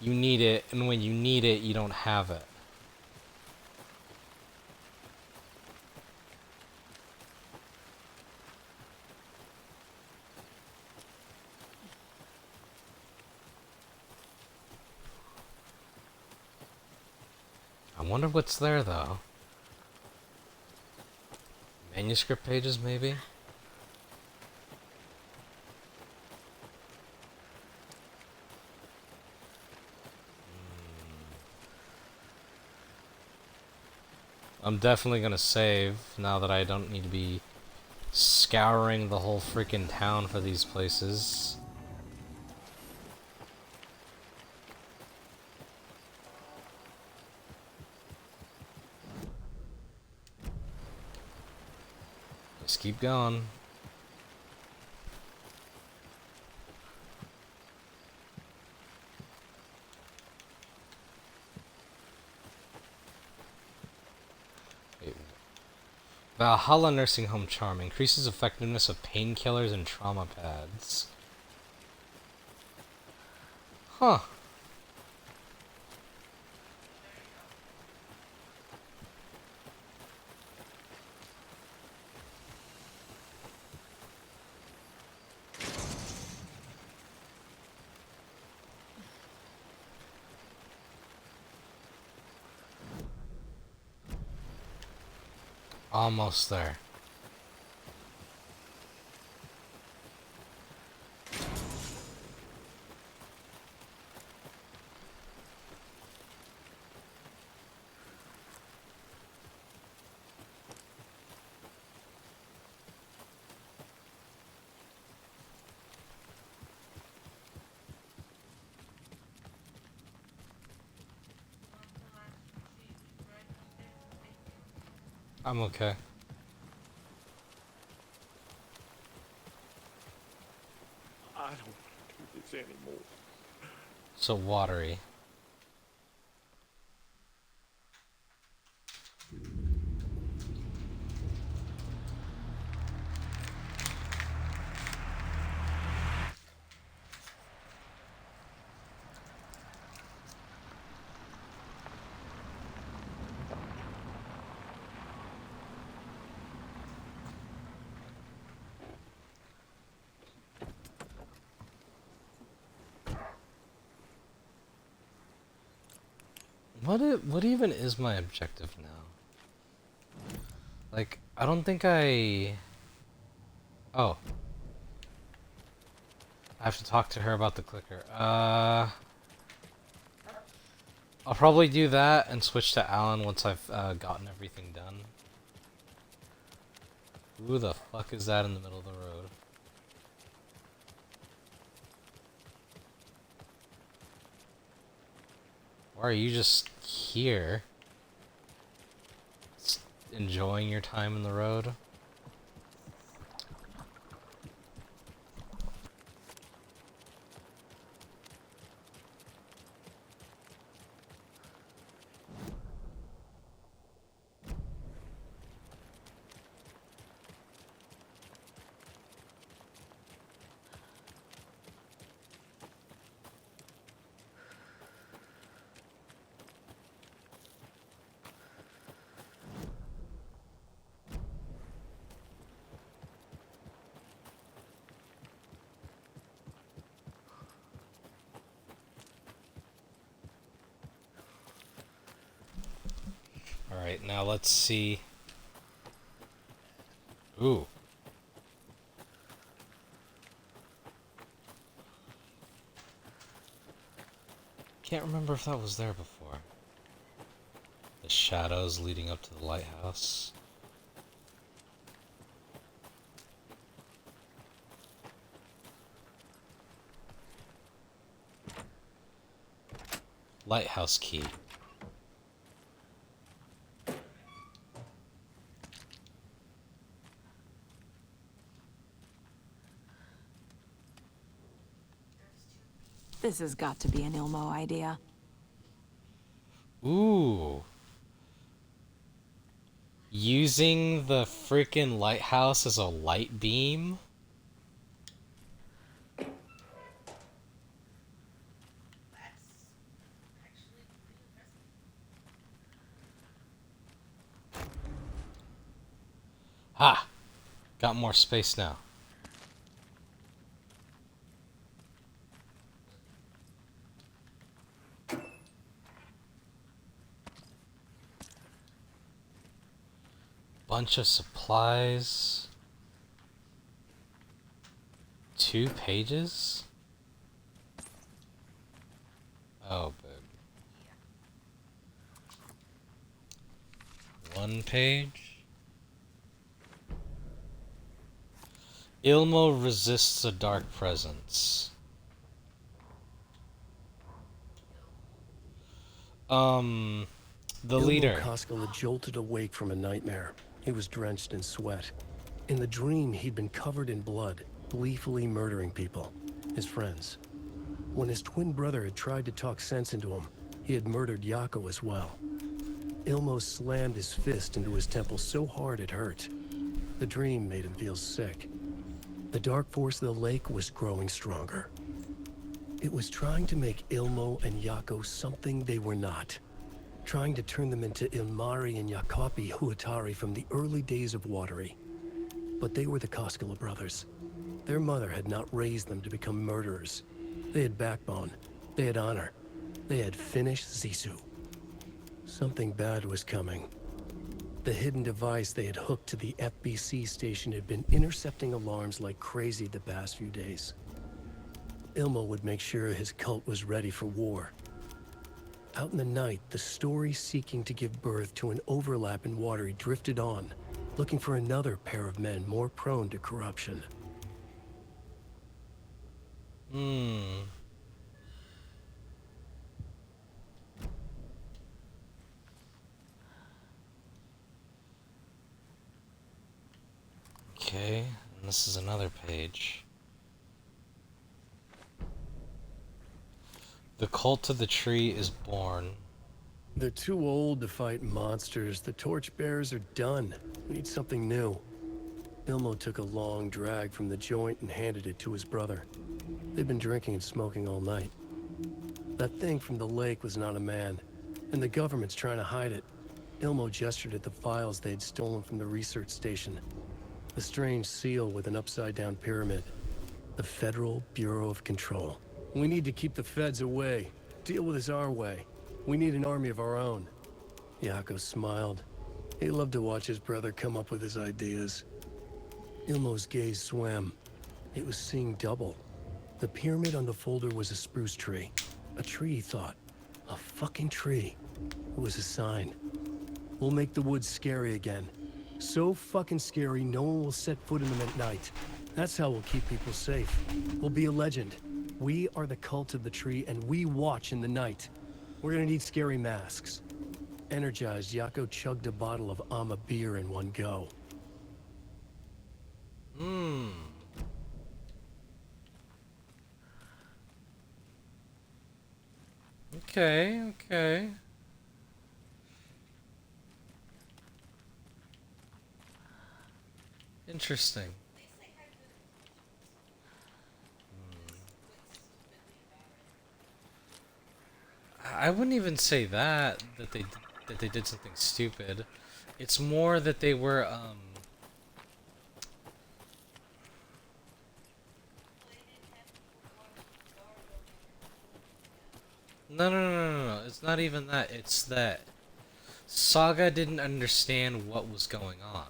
you need it, and when you need it, you don't have it. I wonder what's there, though. Manuscript pages, maybe? I'm definitely gonna save, now that I don't need to be scouring the whole freaking town for these places. Just keep going. Valhalla Nursing Home Charm increases effectiveness of painkillers and trauma pads. Huh. Almost there. I'm okay. I don't want to do this anymore. So watery. What even is my objective now? Like, I don't think I... Oh. I have to talk to her about the clicker. I'll probably do that and switch to Alan once I've gotten everything done. Who the fuck is that in the middle of the road? Or are you just here, enjoying your time in the road? Alright, now let's see. Ooh. Can't remember if that was there before. The shadows leading up to the lighthouse. Lighthouse key. This has got to be an Ilmo idea. Ooh. Using the freaking lighthouse as a light beam? Ha! Got more space now. Bunch of supplies. 2 pages? Oh, babe. 1 page? Ilmo resists a dark presence. The leader. Ilmo Koskela jolted awake from a nightmare. He was drenched in sweat. In the dream, he'd been covered in blood, gleefully murdering people, his friends. When his twin brother had tried to talk sense into him, he had murdered Yako as well. Ilmo slammed his fist into his temple so hard it hurt. The dream made him feel sick. The dark force of the lake was growing stronger. It was trying to make Ilmo and Yako something they were not. Trying to turn them into Ilmari and Yakopi Huatari from the early days of Watery. But they were the Koskela brothers. Their mother had not raised them to become murderers. They had backbone. They had honor. They had finished Zissou. Something bad was coming. The hidden device they had hooked to the FBC station had been intercepting alarms like crazy the past few days. Ilmo would make sure his cult was ready for war. Out in the night, the story seeking to give birth to an overlap in Watery drifted on, looking for another pair of men more prone to corruption. Okay, and this is another page. The cult of the tree is born. They're too old to fight monsters. The torchbearers are done. We need something new. Ilmo took a long drag from the joint and handed it to his brother. They'd been drinking and smoking all night. That thing from the lake was not a man, and the government's trying to hide it. Ilmo gestured at the files they'd stolen from the research station. The strange seal with an upside-down pyramid. The Federal Bureau of Control. We need to keep the feds away. Deal with this our way. We need an army of our own. Yako smiled. He loved to watch his brother come up with his ideas. Ilmo's gaze swam. It was seeing double. The pyramid on the folder was a spruce tree. A tree, he thought. A fucking tree. It was a sign. We'll make the woods scary again. So fucking scary, no one will set foot in them at night. That's how we'll keep people safe. We'll be a legend. We are the cult of the tree, and we watch in the night. We're gonna need scary masks. Energized, Yako chugged a bottle of Ama beer in one go. Hmm. Okay, okay. Interesting. I wouldn't even say that they did something stupid. It's more that they were no. It's not even that. It's that Saga didn't understand what was going on.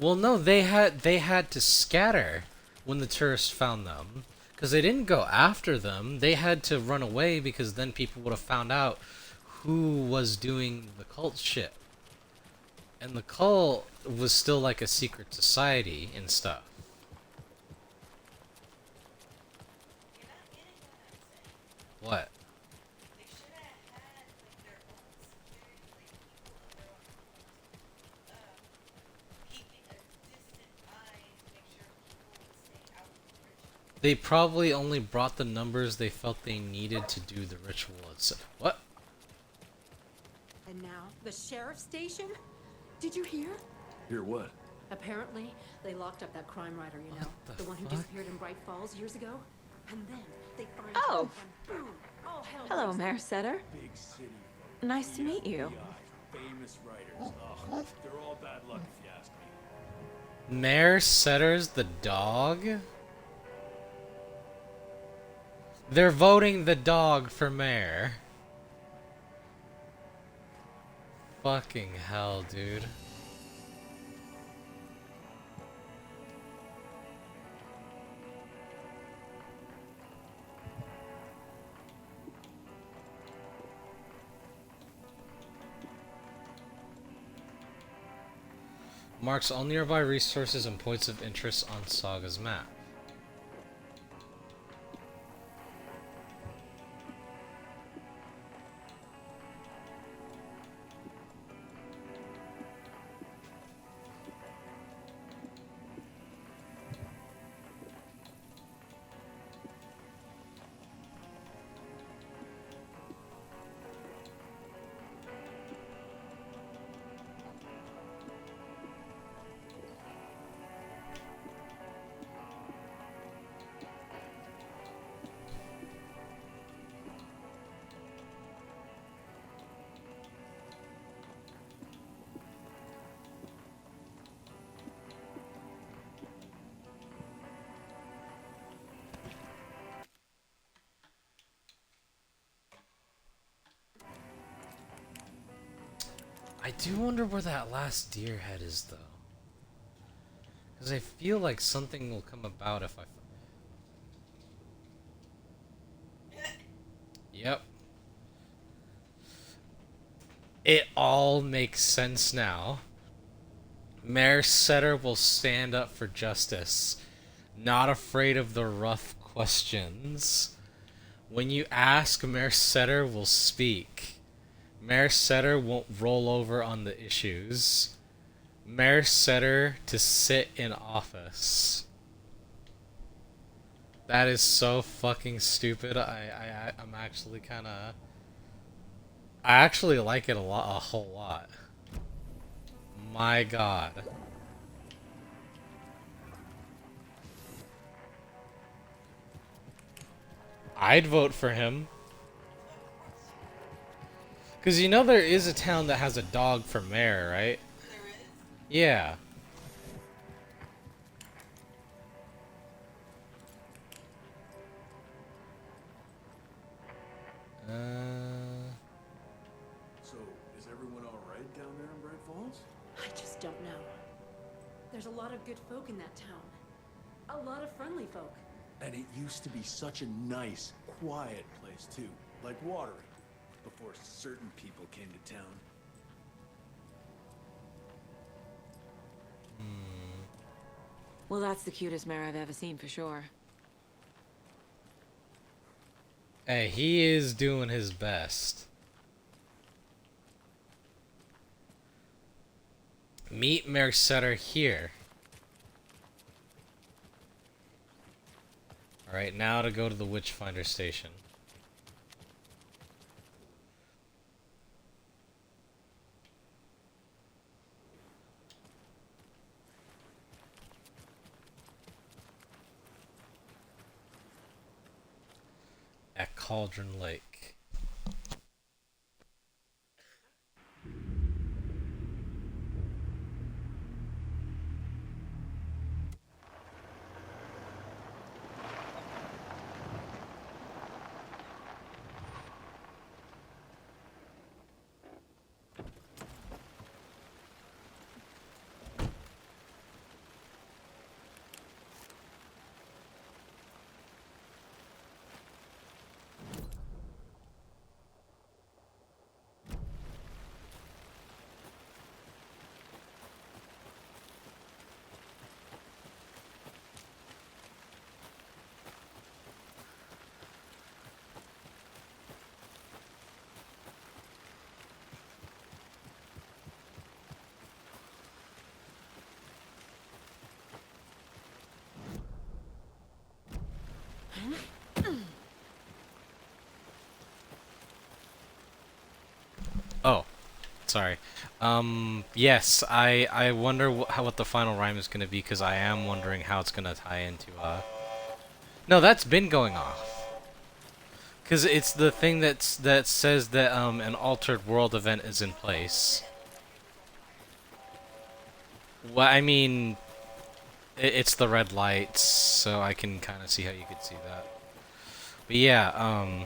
Well, no, they had to scatter when the tourists found them because they didn't go after them. They had to run away because then people would have found out who was doing the cult shit. And the cult was still like a secret society and stuff. What? They probably only brought the numbers they felt they needed to do the ritual itself. What? And now, the sheriff's station? Did you hear? Hear what? Apparently, they locked up that crime writer, you know. the The one who fuck? disappeared in Bright Falls years ago. And then they find Oh. him and boom! All hell Hello, breaks Mayor Setter. Big city. Nice to meet you. Famous writers. Ugh, they're all bad luck if you ask me. Mayor Setter's the dog? They're voting the dog for mayor. Fucking hell, dude. Marks all nearby resources and points of interest on Saga's map. I do wonder where that last deer head is, though. Because I feel like something will come about if I... Yep. It all makes sense now. Mayor Setter will stand up for justice, not afraid of the rough questions. When you ask, Mayor Setter will speak. Mayor Setter won't roll over on the issues. Mayor Setter to sit in office. That is so fucking stupid. I'm actually kind of... I actually like it a whole lot. My god. I'd vote for him. Because you know there is a town that has a dog for mayor, right? Yeah. So, is everyone alright down there in Bright Falls? I just don't know. There's a lot of good folk in that town. A lot of friendly folk. And it used to be such a nice, quiet place, too. Like watering. Before certain people came to town. Well, that's the cutest mare I've ever seen for sure. Hey, he is doing his best. Meet Mare Setter here. Alright, now to go to the Witchfinder station. At Cauldron Lake. Oh, sorry. Yes, I wonder what the final rhyme is going to be, because I am wondering how it's going to tie into, No, that's been going off. Because it's the thing that says that, an altered world event is in place. Well, I mean, it's the red lights, so I can kind of see how you could see that. But yeah,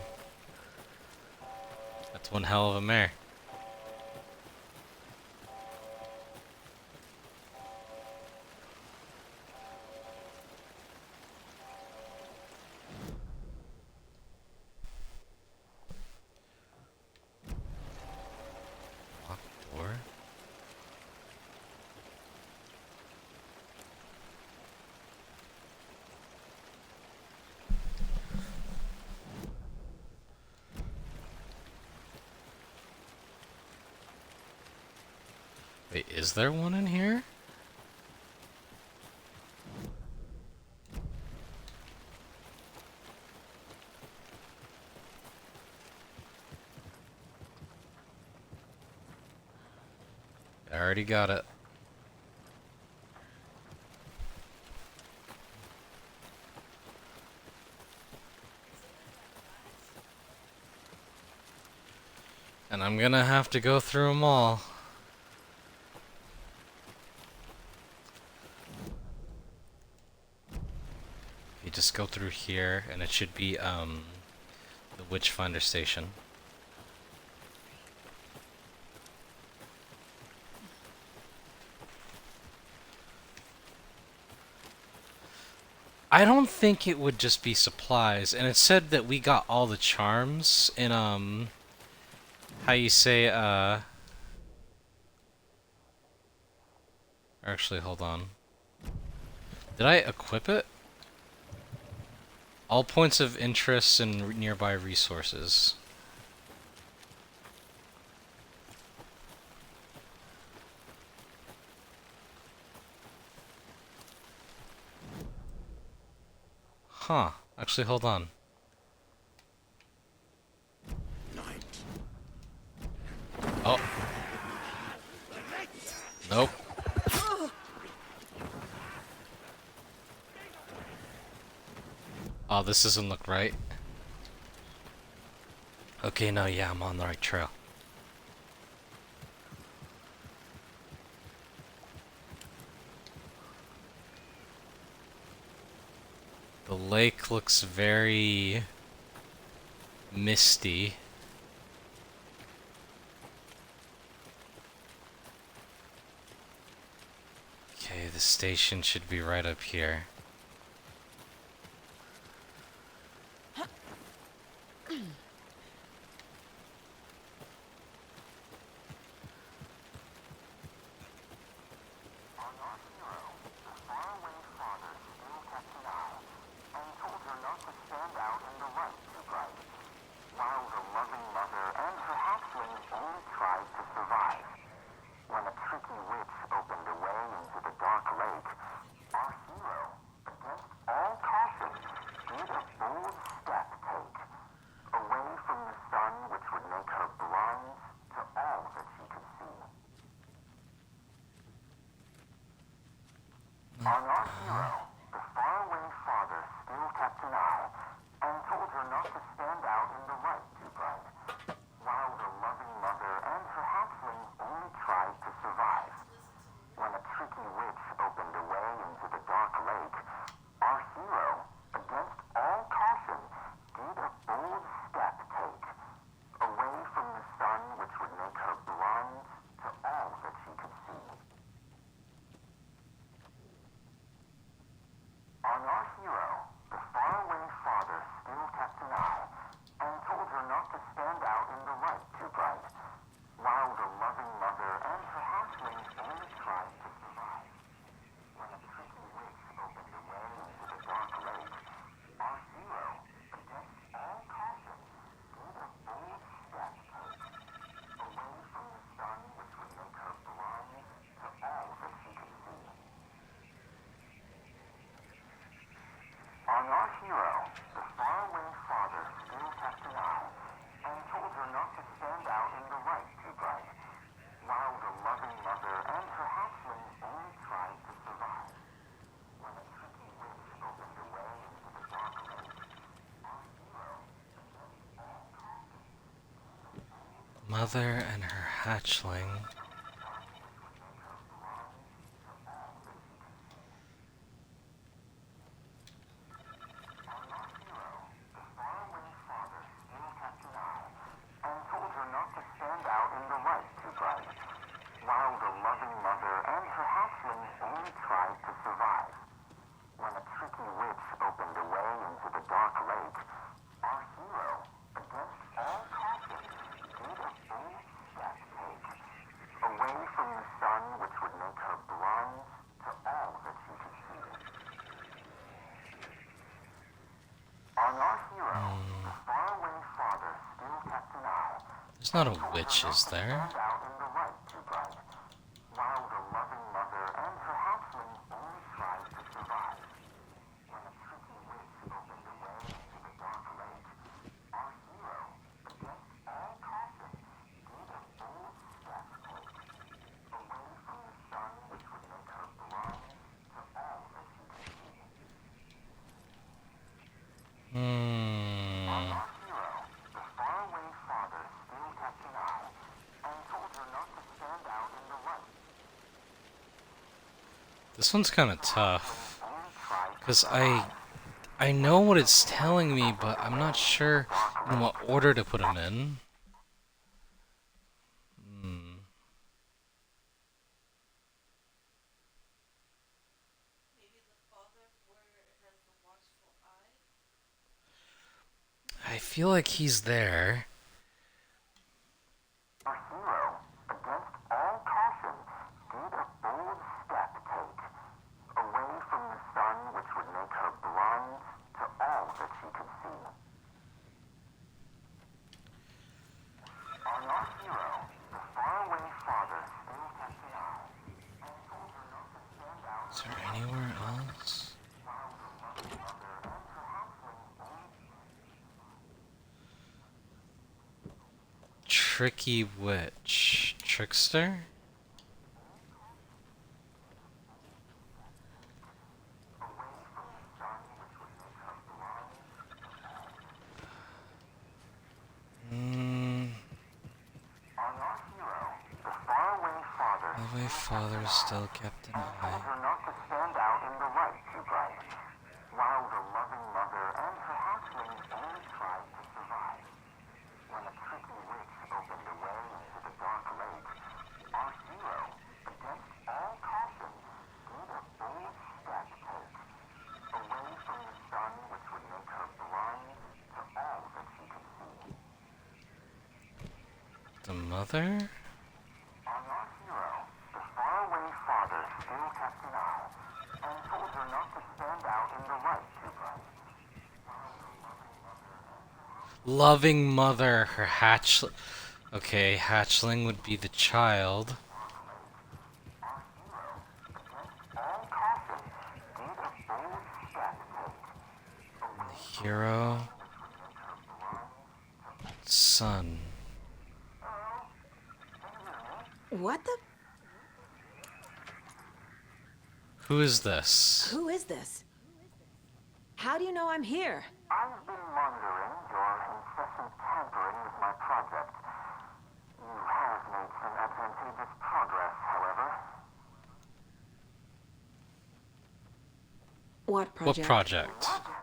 that's one hell of a mare. Locked door. Wait, is there one in here? I already got it. And I'm gonna have to go through them all. You just go through here, and it should be, the Witchfinder station. I don't think it would just be supplies, and it said that we got all the charms in, how you say, actually, hold on. Did I equip it? All points of interest and nearby resources. Huh. Actually, hold on. Oh. Nope. Oh, this doesn't look right. Okay, no, yeah, I'm on the right trail. The lake looks very misty. Okay, the station should be right up here. Mother and her hatchling. There's not a witch, is there? This one's kind of tough, because I know what it's telling me, but I'm not sure in what order to put them in. I feel like he's there. Is there anywhere else? Tricky witch. Trickster? My father is still kept an eye. The mother? Loving mother, her hatchling. Okay, hatchling would be the child. Hero. Son. What the? Who is this? Who is this? How do you know I'm here? I've been monitoring your incessant tampering with my project. You have made some advantageous progress, however. What project? What project? Project?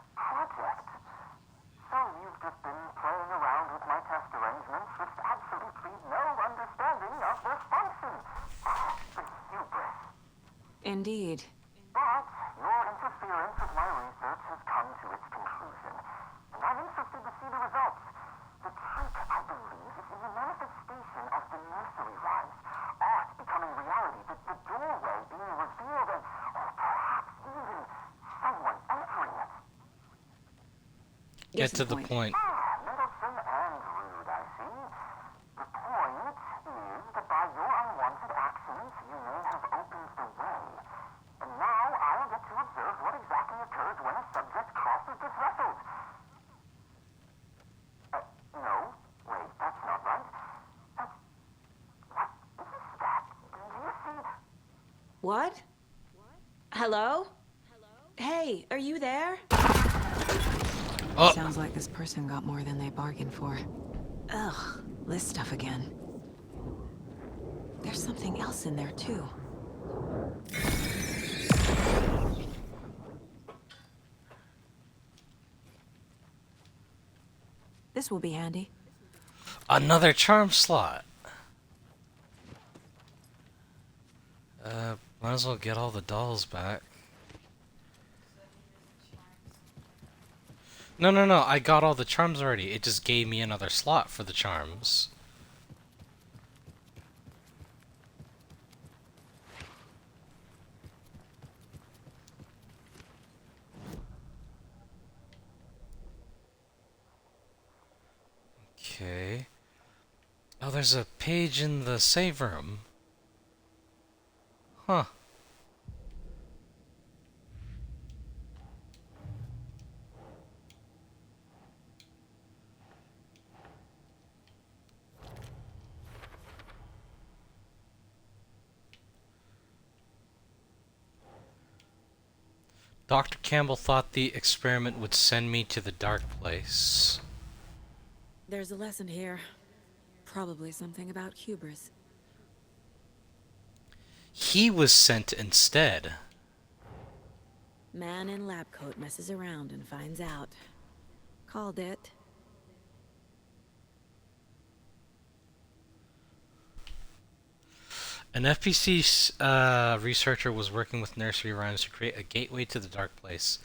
So you've just been playing around with my test arrangements with absolutely no understanding of their function. The hubris. Indeed. But your interference with my research has come to its conclusion, and I'm interested to see the results. The trick, I believe, is in the manifestation of the nursery rhymes. Art becoming reality, the doorway being revealed, and perhaps even someone entering it. Get to the point. Meddlesome and rude, I see. The point is that by your unwanted actions, you may have opened the way. And now I'll get to observe what exactly occurs when a subject crosses this threshold. No. Wait, that's not right. What is that? Do you see? What? Hello? Hey, are you there? Oh. Sounds like this person got more than they bargained for. Ugh, this stuff again. There's something else in there, too. This will be handy. Another charm slot. Might as well get all the dolls back. No, no, no, I got all the charms already. It just gave me another slot for the charms. Okay. Oh, there's a page in the save room. Huh. Dr. Campbell thought the experiment would send me to the dark place. There's a lesson here. Probably something about hubris. He was sent instead. Man in lab coat messes around and finds out. Called it. An FPC researcher was working with nursery rhymes to create a gateway to the dark place.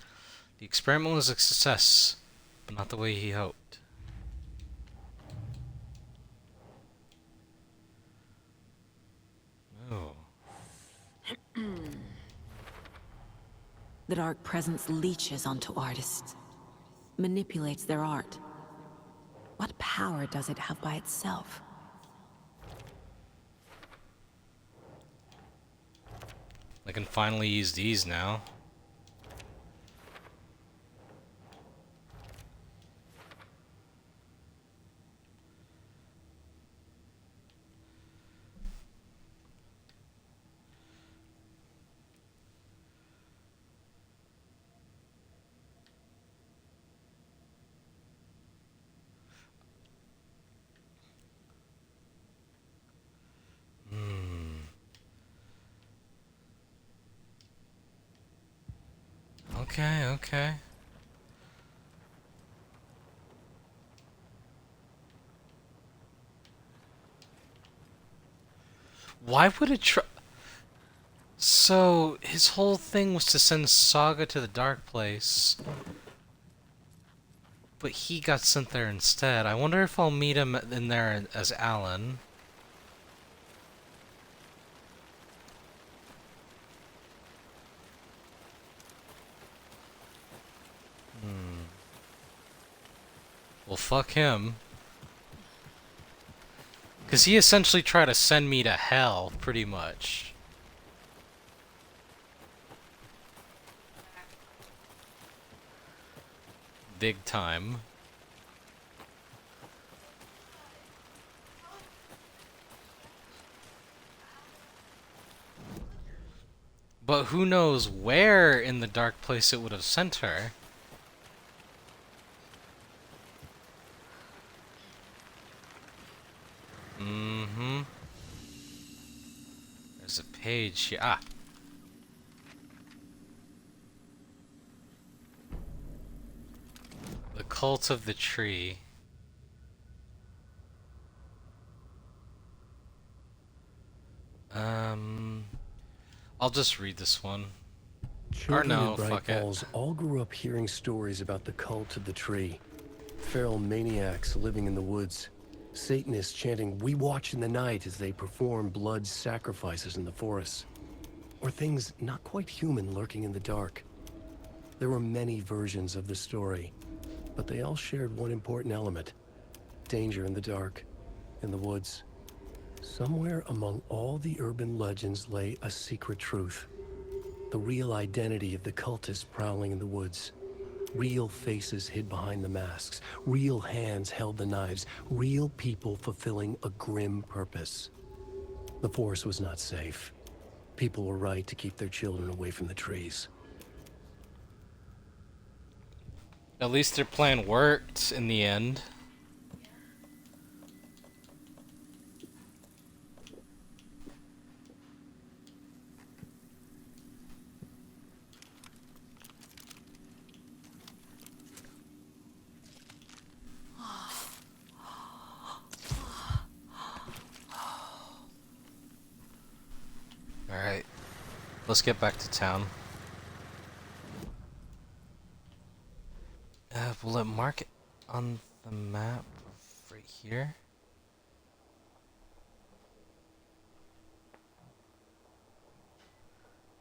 The experiment was a success, but not the way he hoped. Oh. The dark presence leeches onto artists, manipulates their art. What power does it have by itself? I can finally use these now. Okay, okay. Why would it try? So, his whole thing was to send Saga to the dark place. But he got sent there instead. I wonder if I'll meet him in there as Alan. Well, fuck him. Because he essentially tried to send me to hell, pretty much. big time. But who knows where in the dark place it would have sent her. Mm-hmm. There's a page here. Ah. The Cult of the Tree. I'll just read this one. Children no, in Bright fuck it. Falls all grew up hearing stories about the cult of the tree. Feral maniacs living in the woods. Satanists chanting, "We watch in the night," as they perform blood sacrifices in the forests. Or things not quite human lurking in the dark. There were many versions of the story, but they all shared one important element. Danger in the dark, in the woods. Somewhere among all the urban legends lay a secret truth. The real identity of the cultists prowling in the woods. Real faces hid behind the masks. Real hands held the knives. Real people fulfilling a grim purpose. The forest was not safe. People were right to keep their children away from the trees. At least their plan worked in the end. Alright, let's get back to town. Will it mark it on the map right here?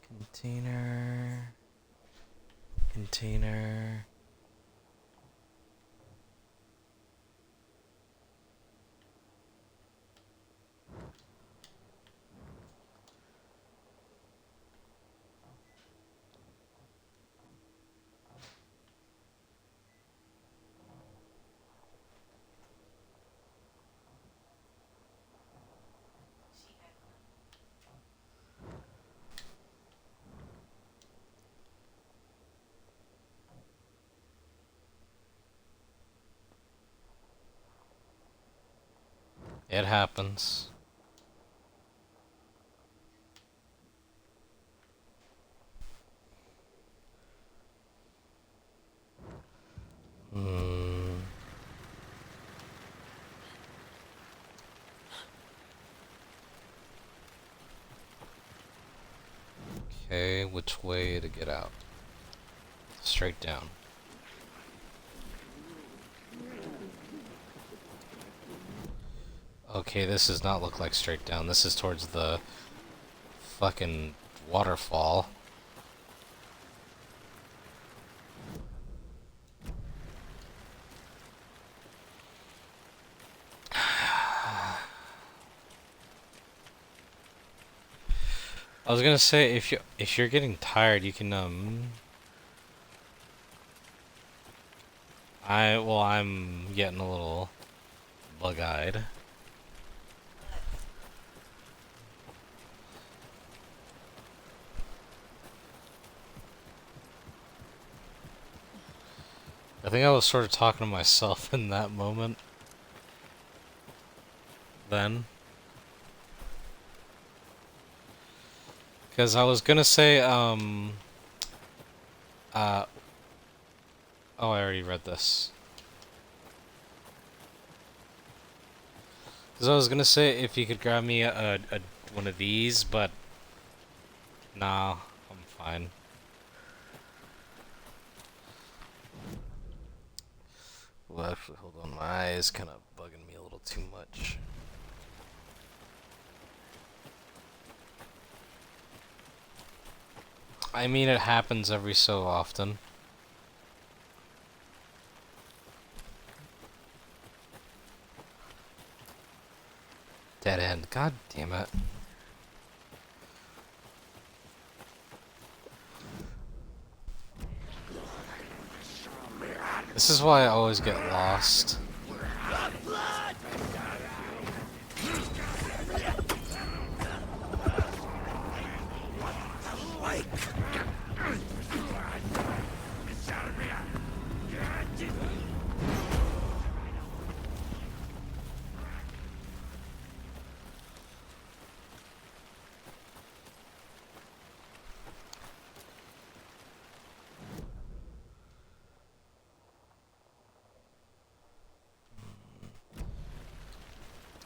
Container. Container. It happens. Okay, which way to get out? Straight down. Okay, this does not look like straight down. This is towards the fucking waterfall. I was gonna say, if you're getting tired, you can I'm getting a little bug-eyed. I think I was sort of talking to myself in that moment. Then. Because I was gonna say, oh, I already read this. Because I was gonna say if you could grab me a one of these, but nah, I'm fine. Well, actually, hold on, my eye is kind of bugging me a little too much. I mean, it happens every so often. Dead end. God damn it. This is why I always get lost.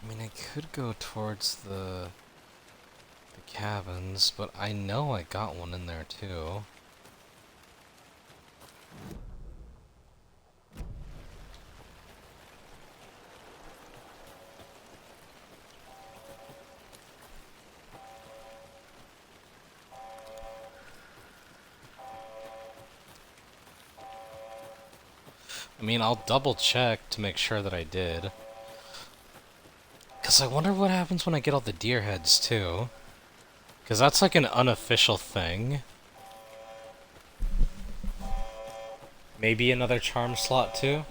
I mean, I could go towards the cabins, but I know I got one in there too. I mean, I'll double check to make sure that I did. Because I wonder what happens when I get all the deer heads too. Because that's like an unofficial thing. Maybe another charm slot too?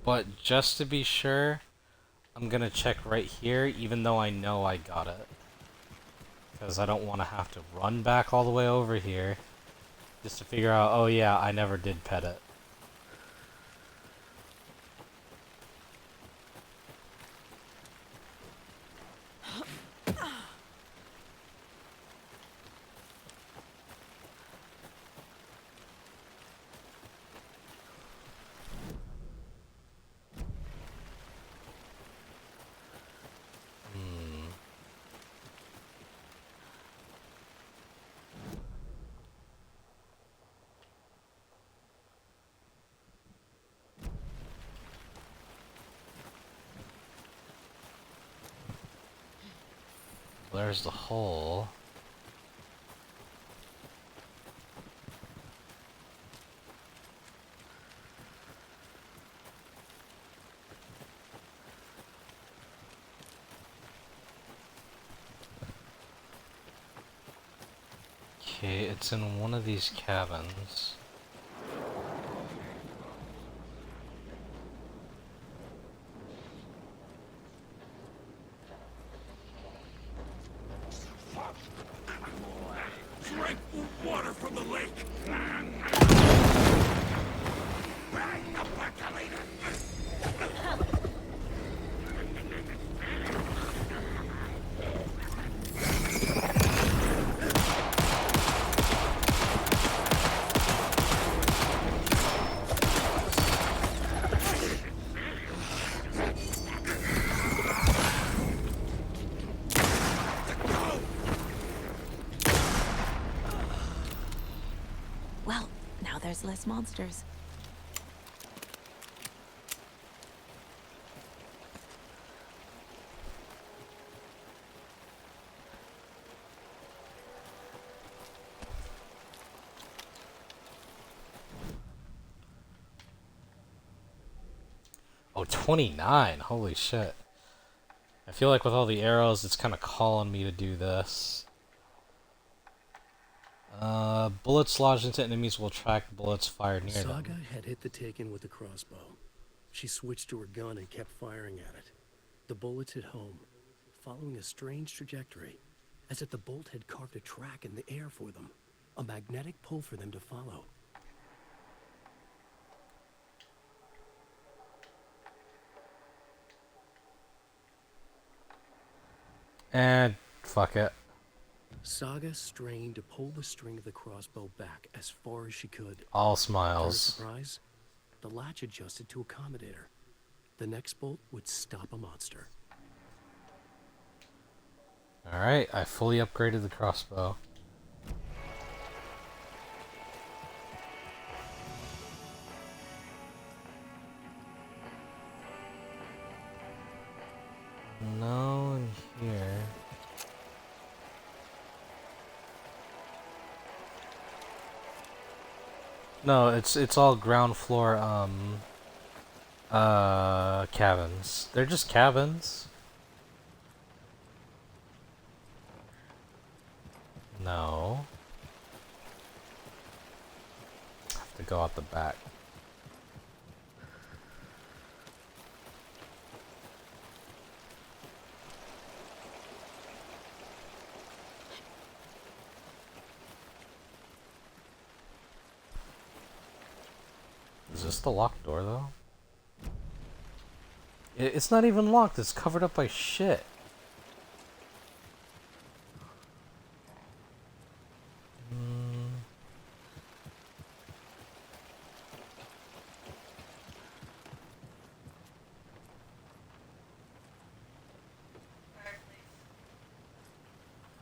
But just to be sure, I'm gonna check right here, even though I know I got it. Because I don't want to have to run back all the way over here just to figure out, oh yeah, I never did pet it. There's the hole. Okay, it's in one of these cabins. Drink water from the lake. Well, now there's less monsters. Oh, 29! Holy shit. I feel like with all the arrows, it's kind of calling me to do this. Bullets lodged into enemies will attract bullets fired near Saga them. had hit the Taken with a crossbow. She switched to her gun and kept firing at it. The bullets hit home, following a strange trajectory, as if the bolt had carved a track in the air for them, a magnetic pull for them to follow. And fuck it. Saga strained to pull the string of the crossbow back as far as she could. All To her smiles. surprise, the latch adjusted to accommodate her. The next bolt would stop a monster. Alright, I fully upgraded the crossbow. No, in here. No, it's all ground floor cabins. They're just cabins. No. I have to go out the back. Is this the locked door though? It's not even locked, it's covered up by shit.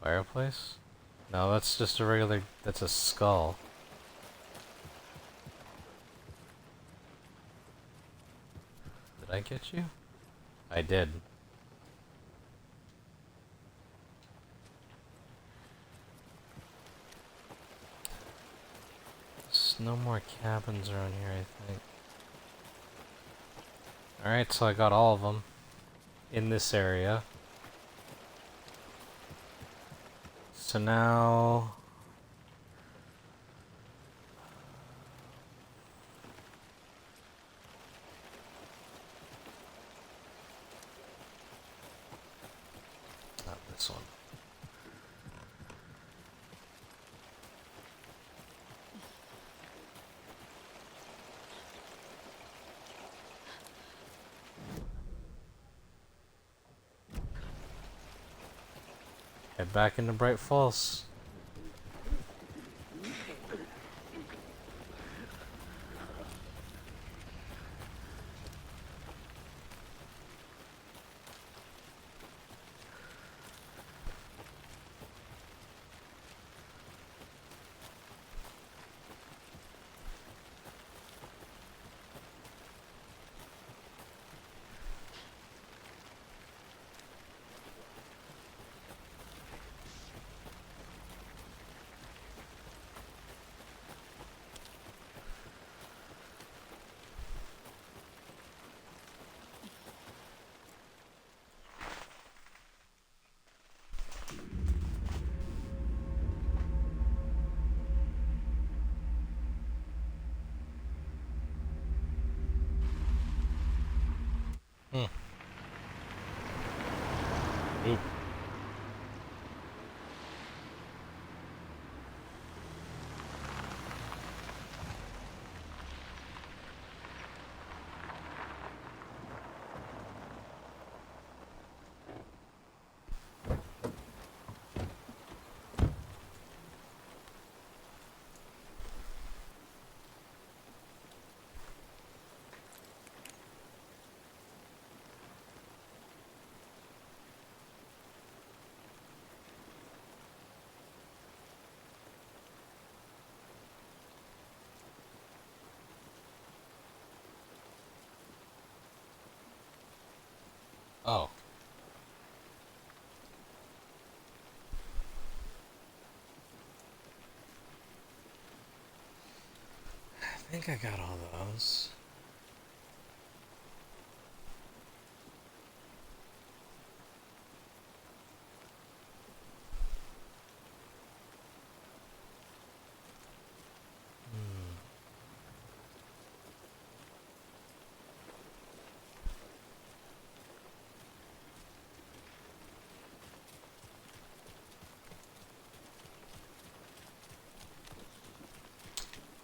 Fireplace? No, that's just a regular, that's a skull. Did I get you? I did. There's no more cabins around here, I think. Alright, so I got all of them in this area. So now... not this one. Head back into Bright Falls. Oop. Oh. I think I got all those.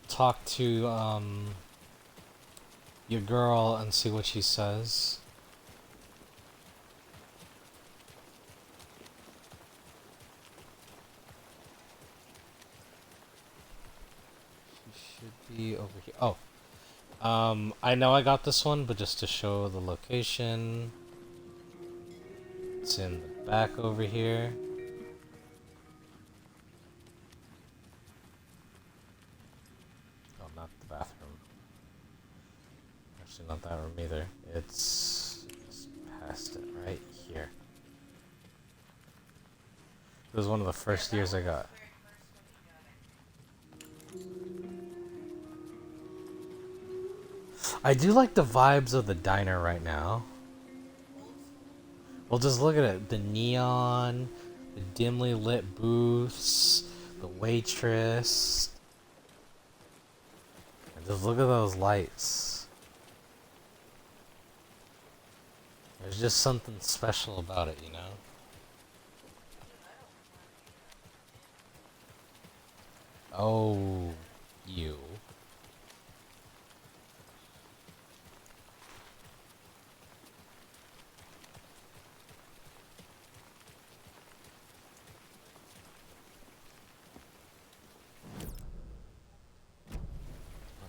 Talk to your girl and see what she says. She should be over here. Oh. I know I got this one, but just to show the location. It's in the back over here. Oh, not the bathroom. Actually, not that room either. It's just past it, right here. It was one of the first years I got. I do like the vibes of the diner right now. Well, just look at it. The neon, the dimly lit booths, the waitress. And just look at those lights. There's just something special about it, you know? Oh, you.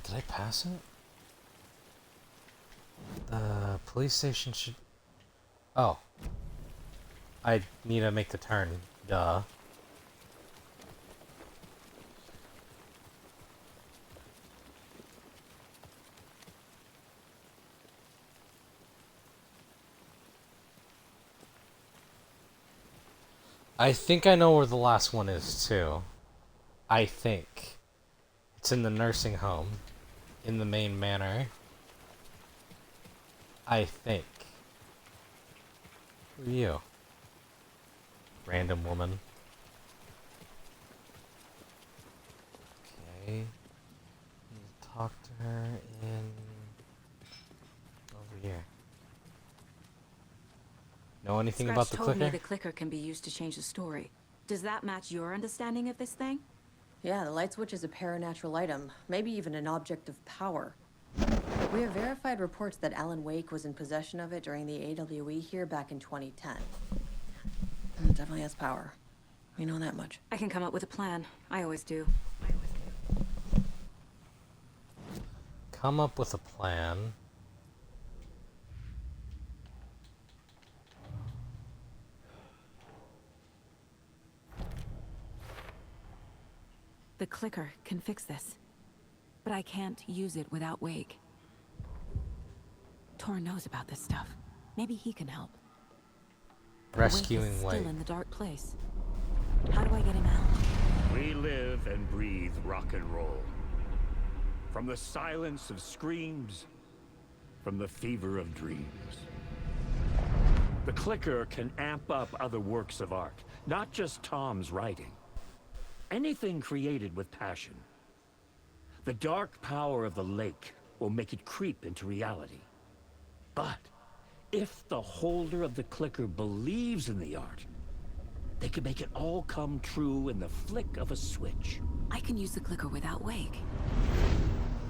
Did I pass it? The police station should... Oh. I need to make the turn. Duh. I think I know where the last one is, too. I think. It's in the nursing home. In the main manor. I think. Who are you? Random woman. Okay. Need to talk to her in... over here. Know anything Scratch about the told clicker? me the clicker can be used to change the story. Does that match your understanding of this thing? Yeah, the light switch is a paranatural item, maybe even an object of power. We have verified reports that Alan Wake was in possession of it during the AWE here back in 2010. It definitely has power. We know that much. I can come up with a plan. I always do. Come up with a plan. The clicker can fix this. But I can't use it without Wake. Tor knows about this stuff. Maybe he can help. Rescuing Wake is Wake. still in the dark place. How do I get him out? We live and breathe rock and roll. From the silence of screams, from the fever of dreams. The clicker can amp up other works of art, not just Tom's writing. Anything created with passion. The dark power of the lake will make it creep into reality. But if the holder of the clicker believes in the art, they can make it all come true in the flick of a switch. I can use the clicker without Wake.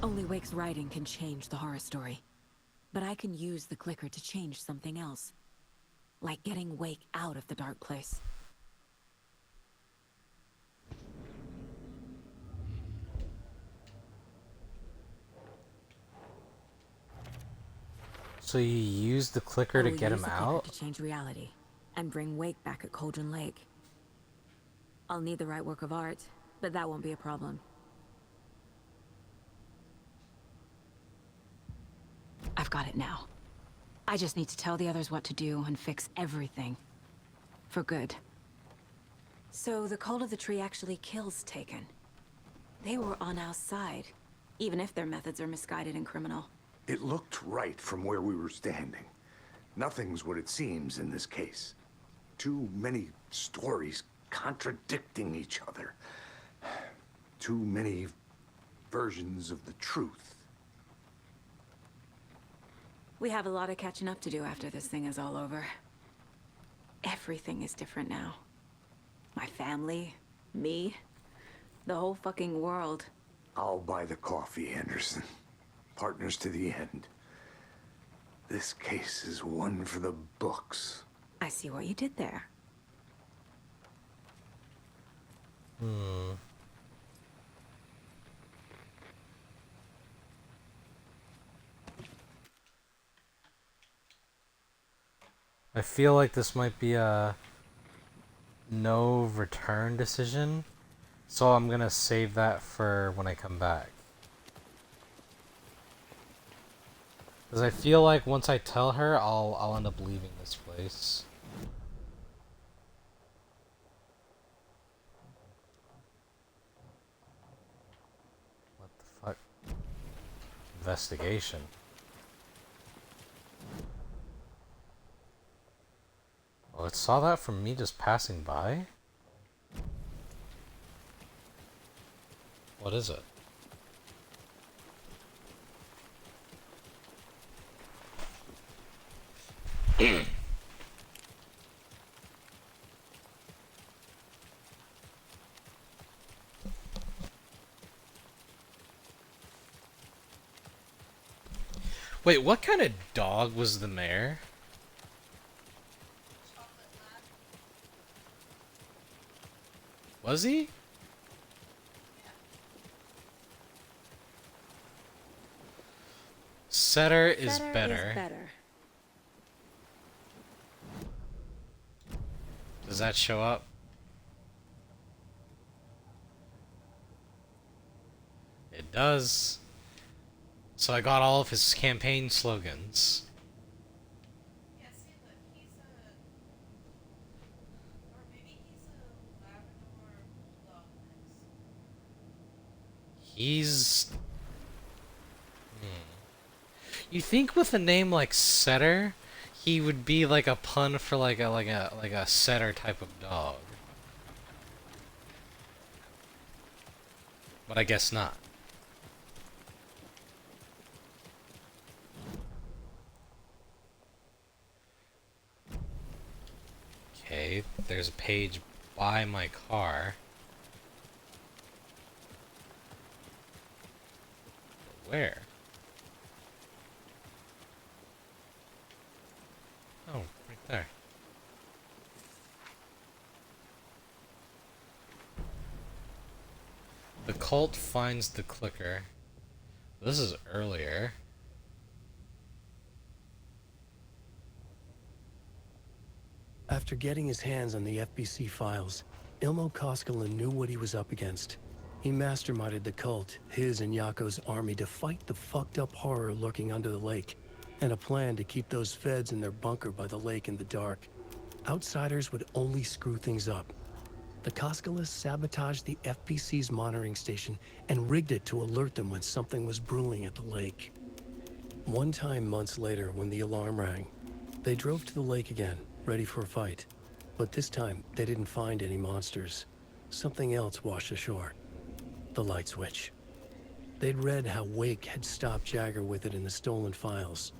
Only Wake's writing can change the horror story. But I can use the clicker to change something else. Like getting Wake out of the dark place. So you use the clicker to get him out? To change reality and bring Wake back at Cauldron Lake. I'll need the right work of art, but that won't be a problem. I've got it now. I just need to tell the others what to do and fix everything. For good. So the Cult of the Tree actually kills Taken. They were on our side, even if their methods are misguided and criminal. It looked right from where we were standing. Nothing's what it seems in this case. Too many stories contradicting each other. Too many versions of the truth. We have a lot of catching up to do after this thing is all over. Everything is different now. My family, me, the whole fucking world. I'll buy the coffee, Anderson. Partners to the end. This case is one for the books. I see what you did there. I feel like this might be a no return decision, so I'm gonna save that for when I come back. Because I feel like once I tell her, I'll end up leaving this place. What the fuck? Investigation. saw that from me just passing by? What is it? Wait, what kind of dog was the mayor? Was he? Setter is better. Does that show up? It does. So I got all of his campaign slogans. Yeah, see, look, he's a... Or maybe he's a Labrador Bulldog mix. He's... You think with a name like Setter, he would be like a pun for like a setter type of dog. But I guess not. Okay, there's a page by my car. Where? Oh, right there. The cult finds the clicker. This is earlier. After getting his hands on the FBC files, Ilmo Koskinen knew what he was up against. He masterminded the cult, his and Yako's army, to fight the fucked up horror lurking under the lake, and a plan to keep those feds in their bunker by the lake in the dark. Outsiders would only screw things up. The Koskinen sabotaged the FBC's monitoring station and rigged it to alert them when something was brewing at the lake. One time months later, when the alarm rang, they drove to the lake again, ready for a fight. But this time, they didn't find any monsters. Something else washed ashore. The light switch. They'd read how Wake had stopped Jagger with it in the stolen files.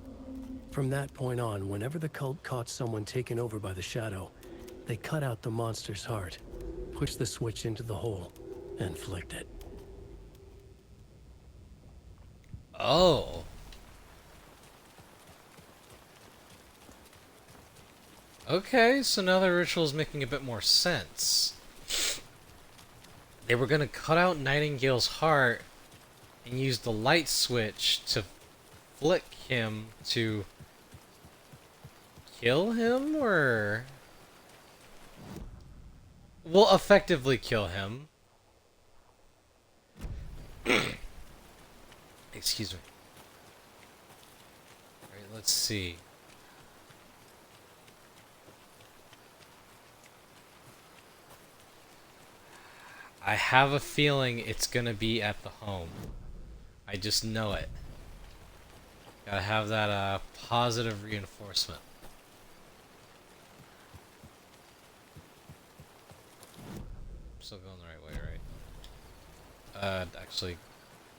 From that point on, whenever the cult caught someone taken over by the Shadow, they cut out the monster's heart, pushed the switch into the hole, and flicked it. Oh. Okay, so now the ritual is making a bit more sense. They were gonna cut out Nightingale's heart and use the light switch to flick him to kill him, or... Well, effectively kill him. Excuse me. Alright, let's see. I have a feeling it's gonna be at the home. I just know it. Gotta have that positive reinforcement. Still going the right way, right? Actually,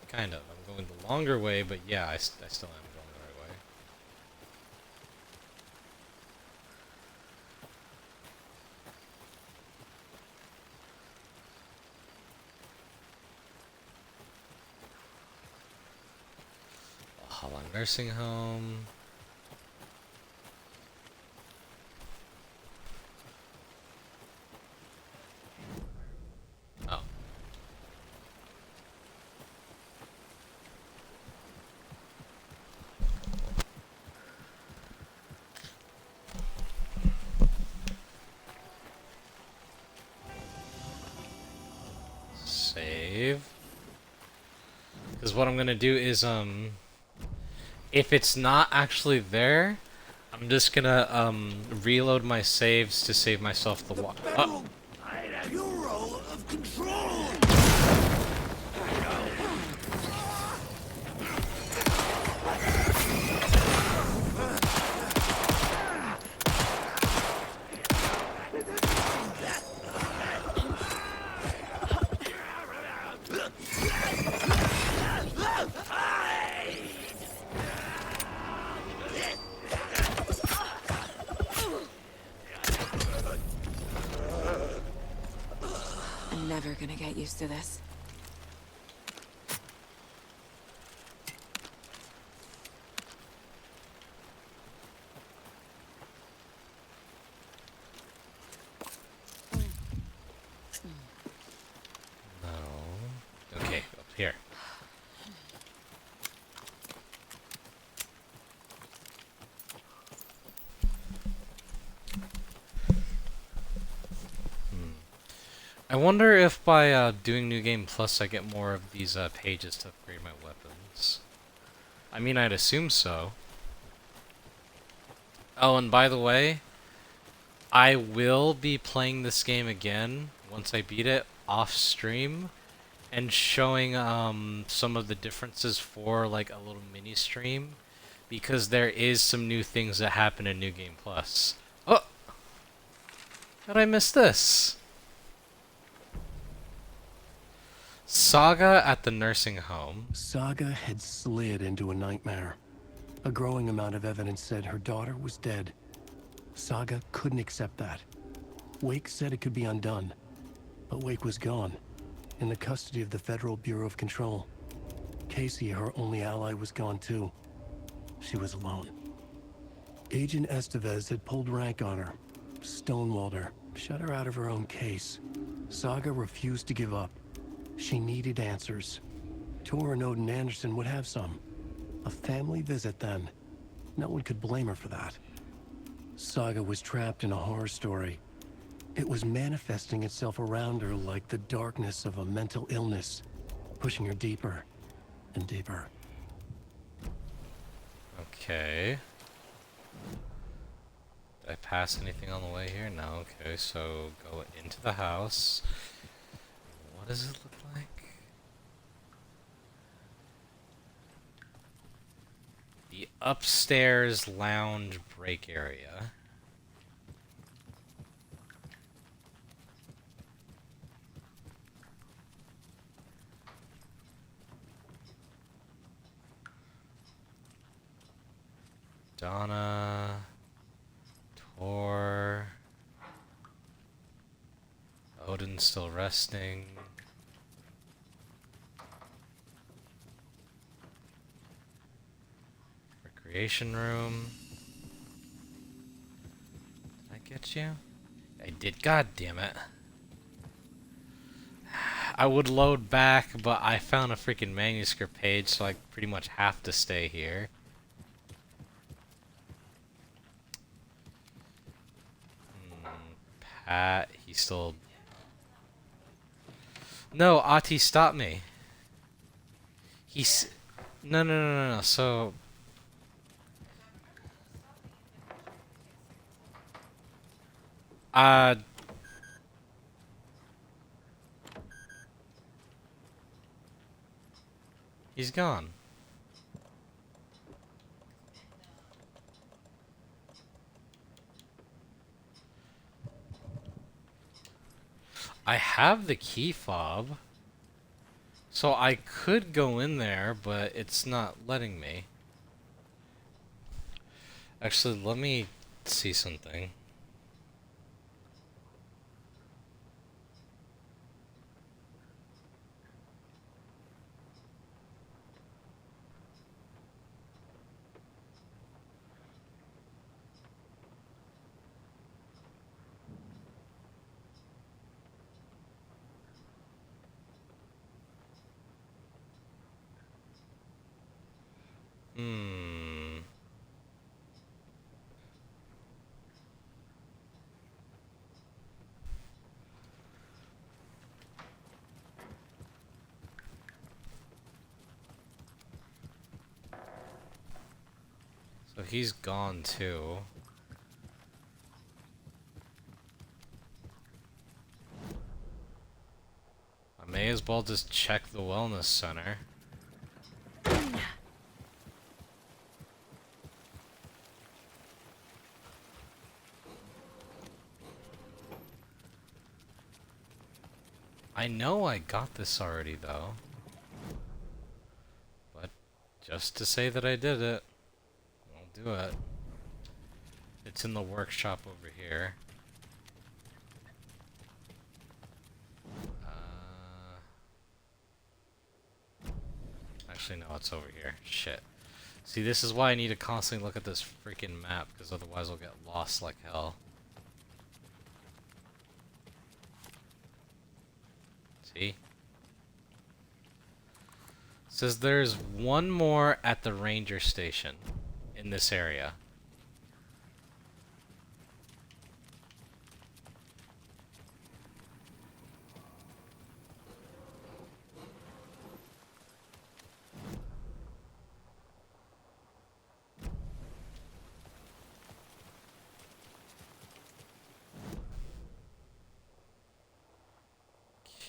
kind of. I'm going the longer way, but yeah, I still am going the right way. Valhalla Nursing Home. Oh. Save. Because what I'm gonna do is, if it's not actually there, I'm just gonna, reload my saves to save myself the Bureau of Control. used to this. No. Okay, up here. I wonder if by doing New Game Plus I get more of these pages to upgrade my weapons. I mean, I'd assume so. Oh, and by the way, I will be playing this game again once I beat it off stream and showing some of the differences for like a little mini stream because there is some new things that happen in New Game Plus. Oh! How did I miss this? Saga at the nursing home. Saga had slid into a nightmare. A growing amount of evidence said her daughter was dead. Saga couldn't accept that. Wake said it could be undone. But Wake was gone, in the custody of the Federal Bureau of Control. Casey, her only ally, was gone too. She was alone. Agent Estevez had pulled rank on her, stonewalled her, shut her out of her own case. Saga refused to give up. She needed answers. Tor and Odin Anderson would have some. A family visit then. No one could blame her for that. Saga was trapped in a horror story. It was manifesting itself around her like the darkness of a mental illness, pushing her deeper and deeper. Okay. Did I pass anything on the way here? No. Okay, so go into the house. What does it look like? The upstairs lounge break area. Donna, Tor, Odin's still resting. Recreation room. Did I get you? I did. God damn it. I would load back, but I found a freaking manuscript page, so I pretty much have to stay here. Pat, he's still... No, Ati, stop me. He's... No. So... He's gone. I have the key fob. So I could go in there, but it's not letting me. Actually, let me see something. So he's gone too. I may as well just check the wellness center. I know I got this already though. But just to say that I did it, I'll do it. It's in the workshop over here. actually, no, it's over here. Shit. See, this is why I need to constantly look at this freaking map, because otherwise I'll get lost like hell. See? It says there's one more at the ranger station in this area.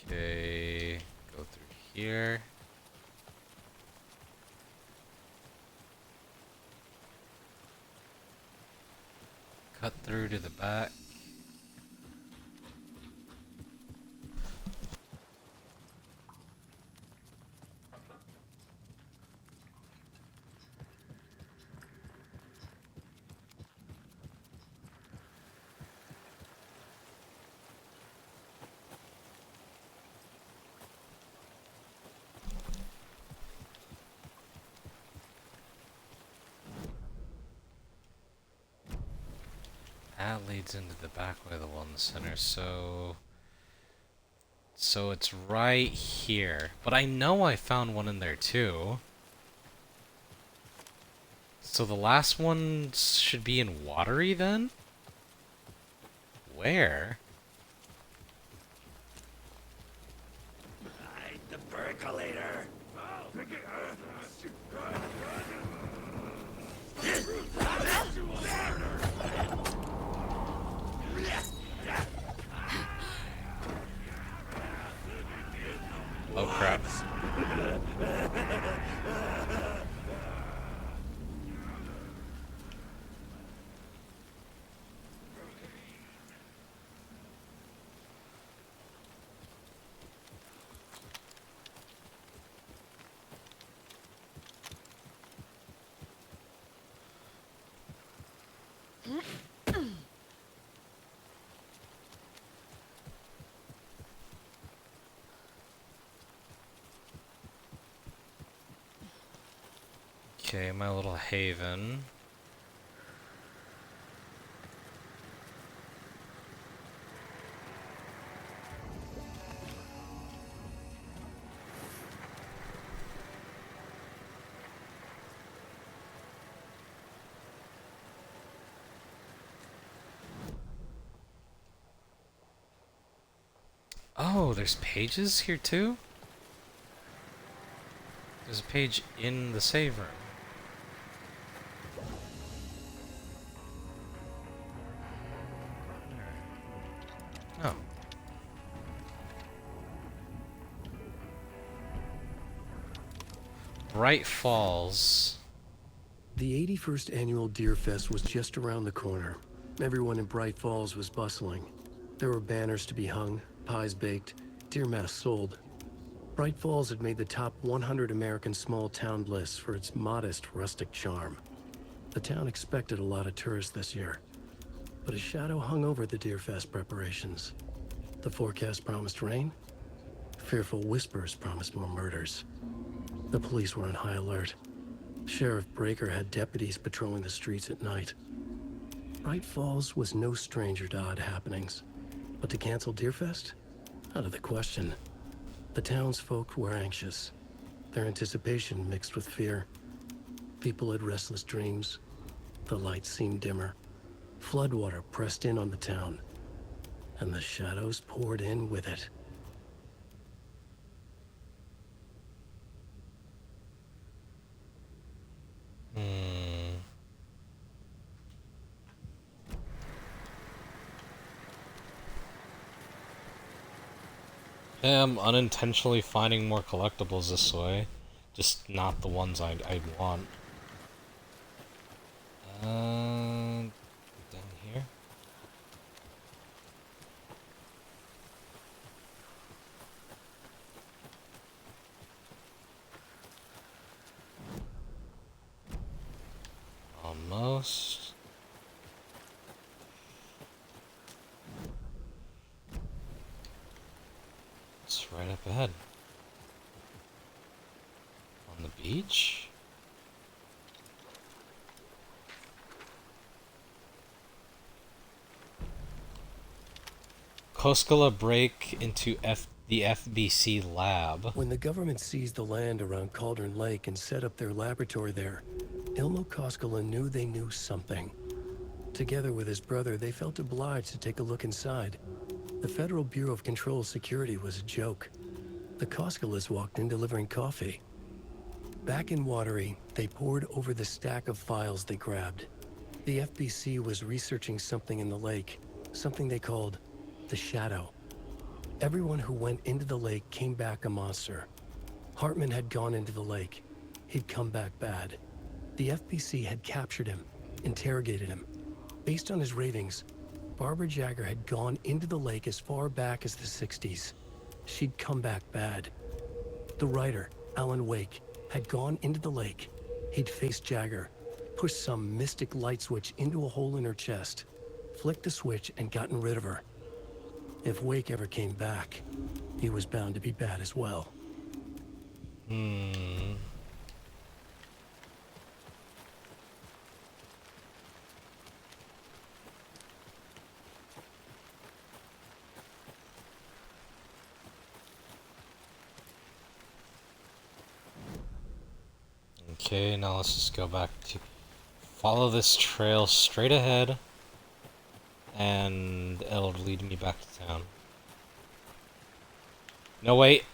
Okay, go through here. Cut through to the back. That leads into the back way of the one in the center, so it's right here. But I know I found one in there too. So the last one should be in Watery then? Where? Hide the percolator. Oh crap. Okay, my little haven. Oh, there's pages here too? There's a page in the save room. Oh. Bright Falls. The 81st annual Deer Fest was just around the corner. Everyone in Bright Falls was bustling. There were banners to be hung, pies baked, deer masks sold. Bright Falls had made the top 100 American small town lists for its modest rustic charm. The town expected a lot of tourists this year, but a shadow hung over the Deer Fest preparations. The forecast promised rain. Fearful whispers promised more murders. The police were on high alert. Sheriff Breaker had deputies patrolling the streets at night. Bright Falls was no stranger to odd happenings, but to cancel Deerfest? Out of the question. The townsfolk were anxious, their anticipation mixed with fear. People had restless dreams. The lights seemed dimmer. Floodwater pressed in on the town, and the shadows poured in with it. I'm unintentionally finding more collectibles this way. Just not the ones I'd want. Down here? Almost. It's right up ahead. On the beach? Koskela break into the FBC lab. When the government seized the land around Cauldron Lake and set up their laboratory there, Ilmo Koskela knew they knew something. Together with his brother, they felt obliged to take a look inside. The Federal Bureau of Control Security was a joke. The Koskelas walked in delivering coffee. Back in Watery, they pored over the stack of files they grabbed. The FBC was researching something in the lake, something they called the Shadow. Everyone who went into the lake came back a monster. Hartman had gone into the lake. He'd come back bad. The FBC had captured him, interrogated him. Based on his ravings, Barbara Jagger had gone into the lake as far back as the 60s. She'd come back bad. The writer, Alan Wake, had gone into the lake. He'd faced Jagger, pushed some mystic light switch into a hole in her chest, flicked the switch and gotten rid of her. If Wake ever came back, he was bound to be bad as well. Okay, now let's just go back to follow this trail straight ahead, and it'll lead me back to town. No, wait,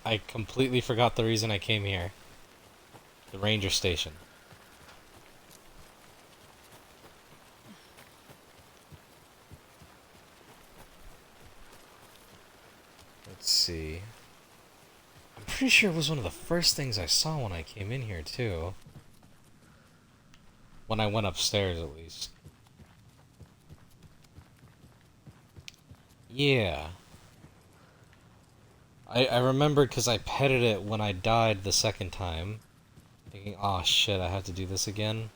I completely forgot the reason I came here. The ranger station. Let's see. I'm pretty sure it was one of the first things I saw when I came in here, too. When I went upstairs, at least. Yeah. I remembered because I petted it when I died the second time. Thinking, oh shit, I have to do this again.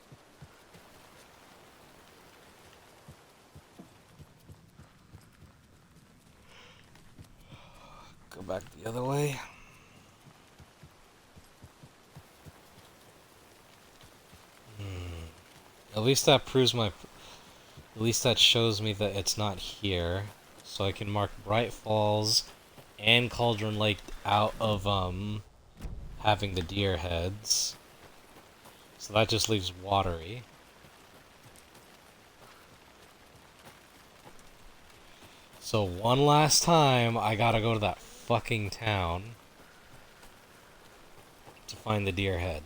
Go back the other way. At least that proves my... At least that shows me that it's not here. So I can mark Bright Falls and Cauldron Lake out of, having the deer heads. So that just leaves Watery. So one last time, I gotta go to that fucking town to find the deer head.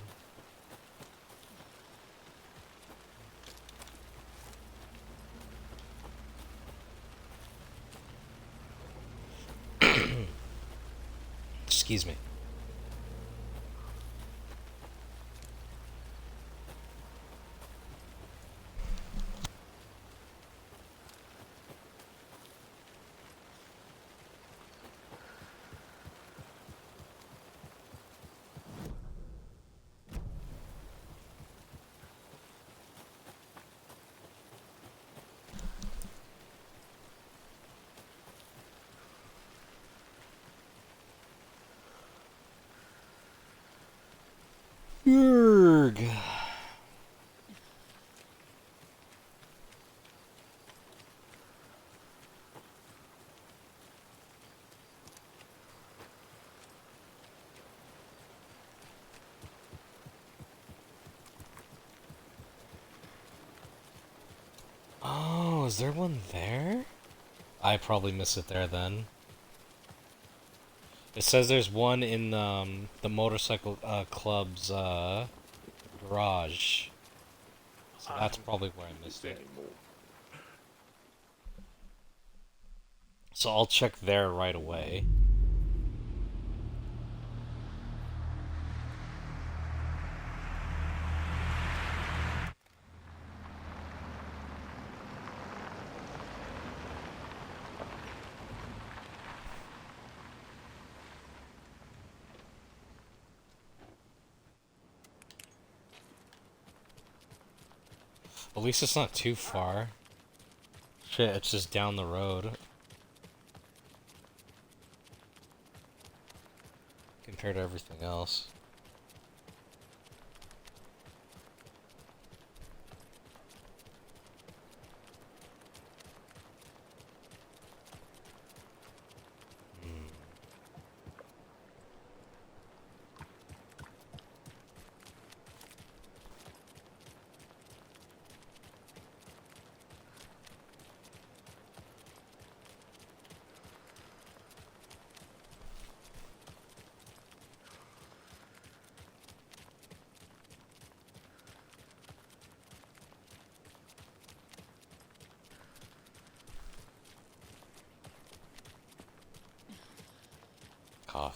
Excuse me. Yerg. Oh, is there one there? I probably missed it there then. It says there's one in the motorcycle club's garage. So that's probably where I missed it. So I'll check there right away. At least it's not too far. Shit, it's just down the road. Compared to everything else.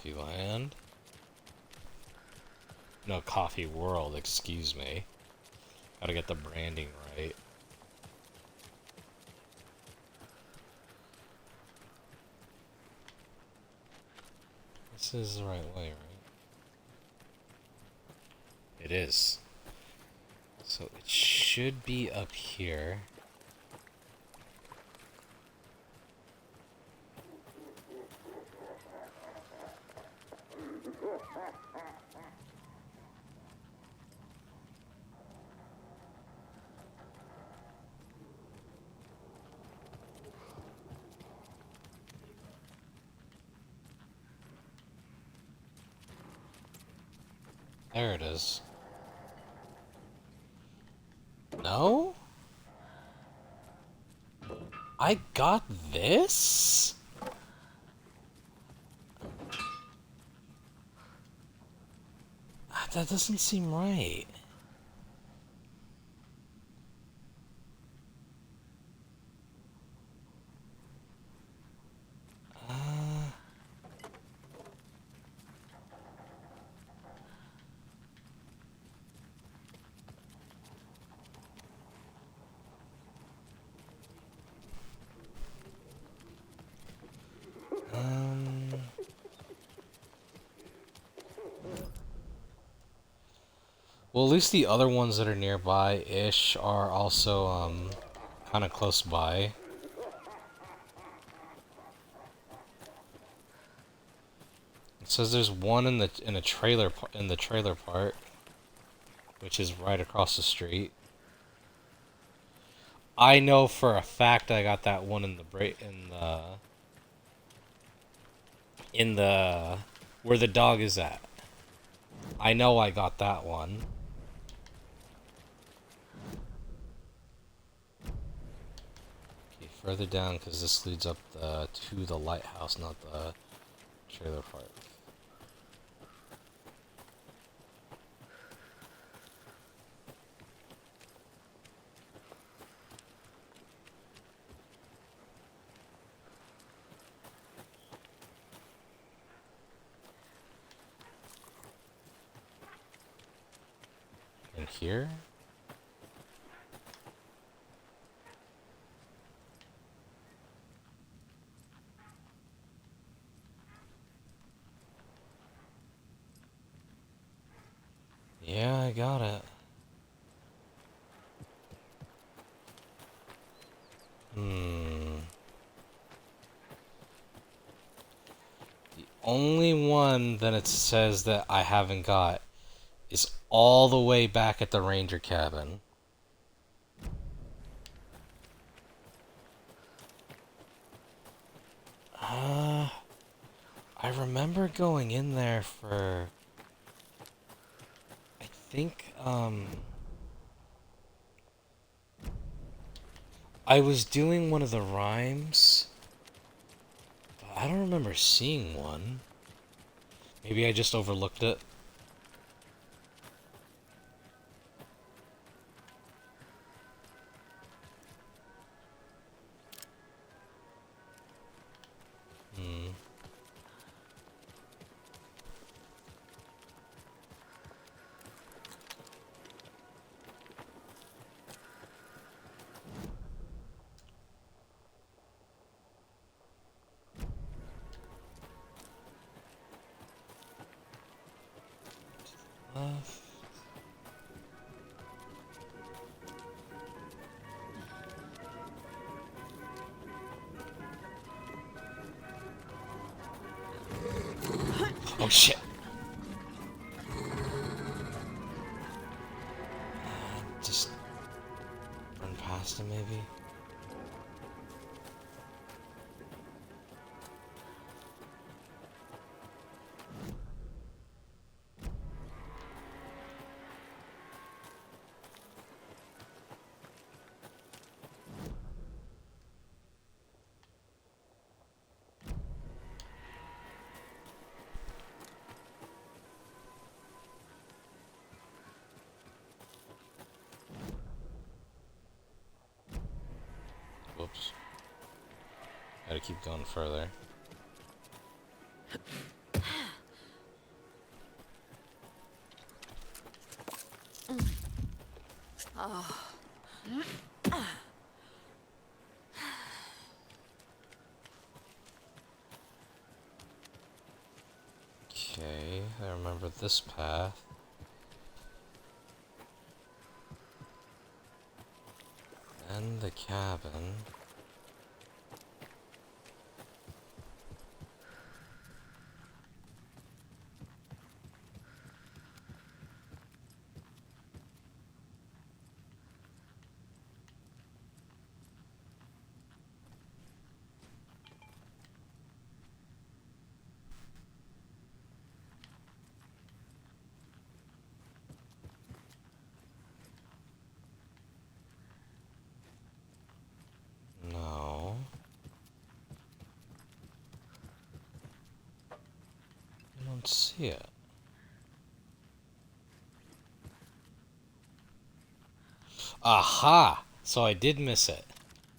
Coffee Land. No, Coffee World, excuse me. Gotta get the branding right. This is the right way, right? It is. So it should be up here. There it is. No? I got this? That doesn't seem right. Well, at least the other ones that are nearby-ish are also, kind of close by. It says there's one in the trailer park, which is right across the street. I know for a fact I got that one in the where the dog is at. I know I got that one. Okay, further down because this leads up to the lighthouse, not the trailer park. And here? Yeah, I got it. The only one that it says that I haven't got is all the way back at the ranger cabin. I remember going in there for... I think, I was doing one of the rhymes, but I don't remember seeing one. Maybe I just overlooked it. Oh shit! Just run past him, maybe? Whoops. Gotta keep going further. Okay, I remember this path. And the cabin. No. I don't see it. Aha! So I did miss it.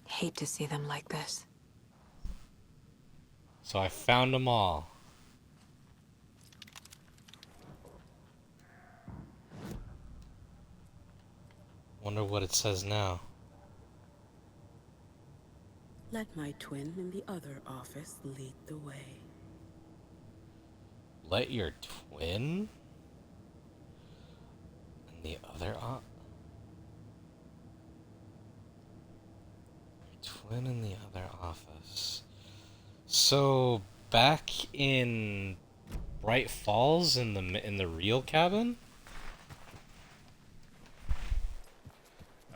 Hate to see them like this. So I found them all. Wonder what it says now. Let my twin in the other office lead the way. Let your twin? In the other twin in the other office. So back in Bright Falls in the real cabin?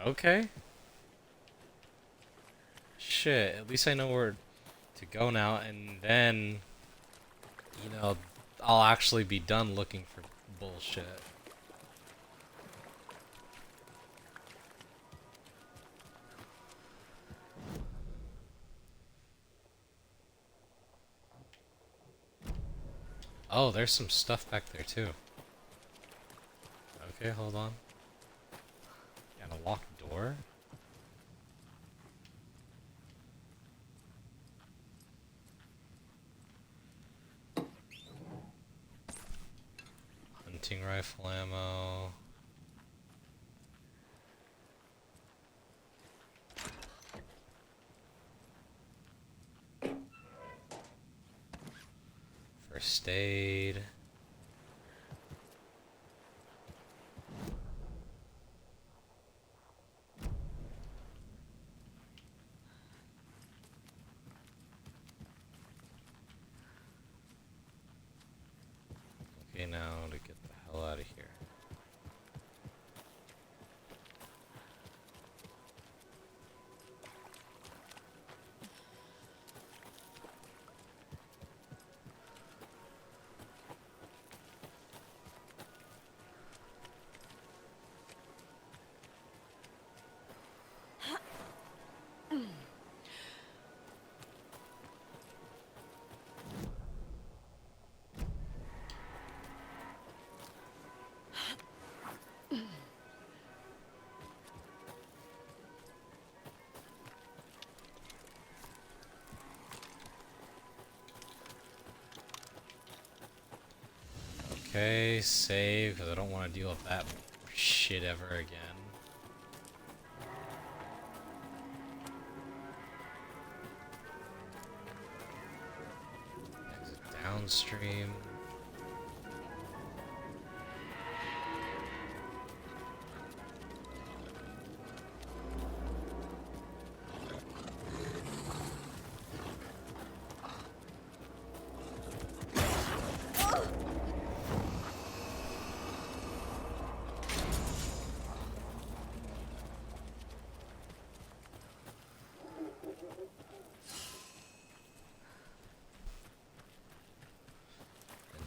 Okay. Shit, at least I know where to go now, and then, you know, I'll actually be done looking for bullshit. Oh, there's some stuff back there too. Okay, hold on. And a locked door? Hunting rifle ammo. First aid. Okay, now to get the hell out of here. Okay, save, because I don't want to deal with that shit ever again. Exit downstream.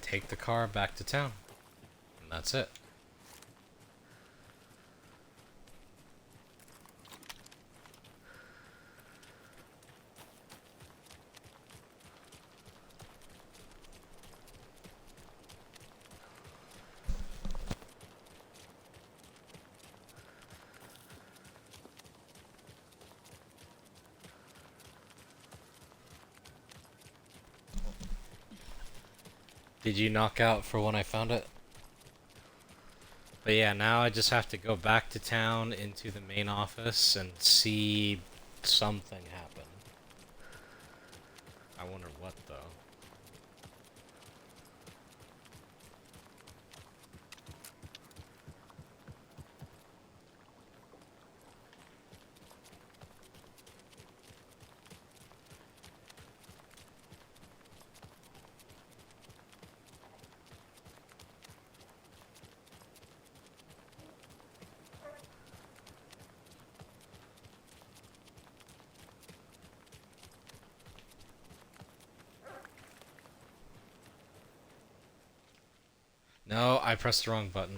Take the car back to town. And that's it. Did you knock out for when I found it? But yeah, now I just have to go back to town into the main office and see something happen. I wonder what though. No, I pressed the wrong button.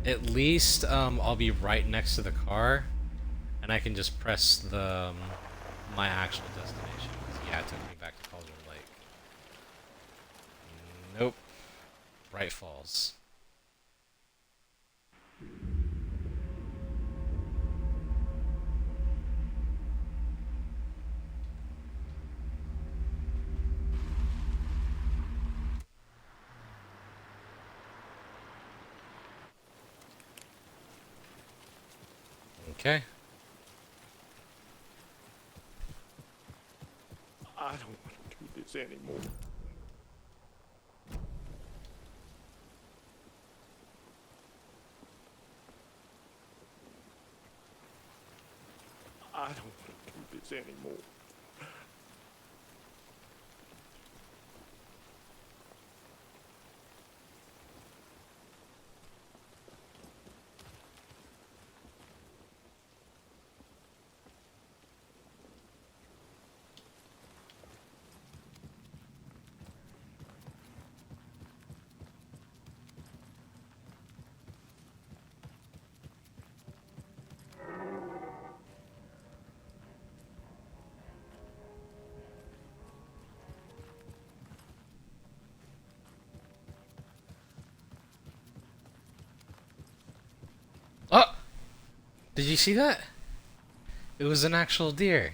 At least, I'll be right next to the car, and I can just press the, my actual destination. 'Cause, yeah, it took me back to Cauldron Lake. Nope. Bright Falls. Okay. I don't want to do this anymore. I don't want to do this anymore. Oh! Did you see that? It was an actual deer.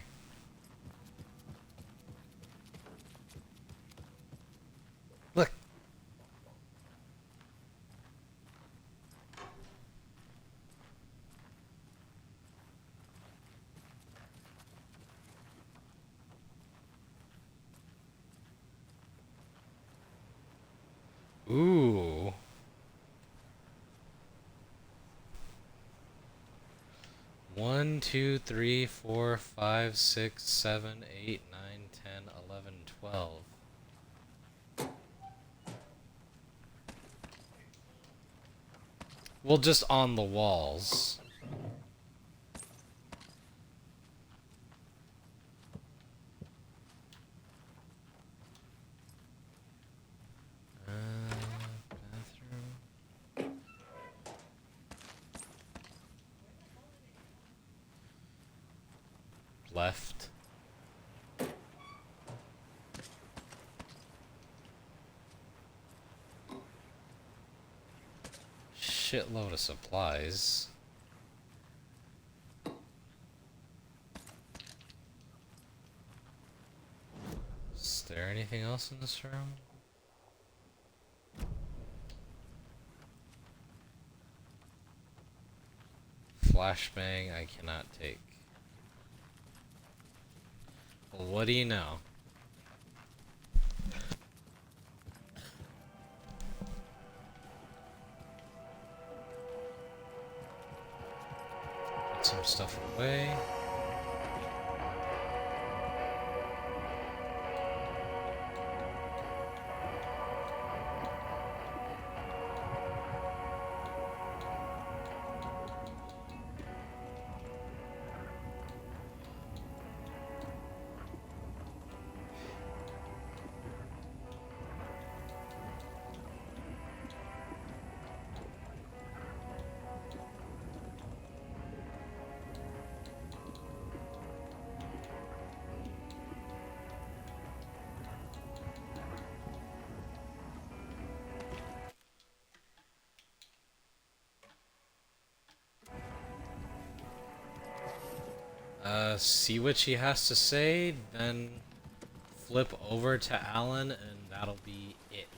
Look. Ooh. One, two, three, four, five, 6, 7, 8, 9, 10, 11, 12. Well, just on the walls. Bathroom. Left. Shitload of supplies. Is there anything else in this room? Flashbang I cannot take. Well, what do you know? Put some stuff away. See what she has to say, then flip over to Alan, and that'll be it.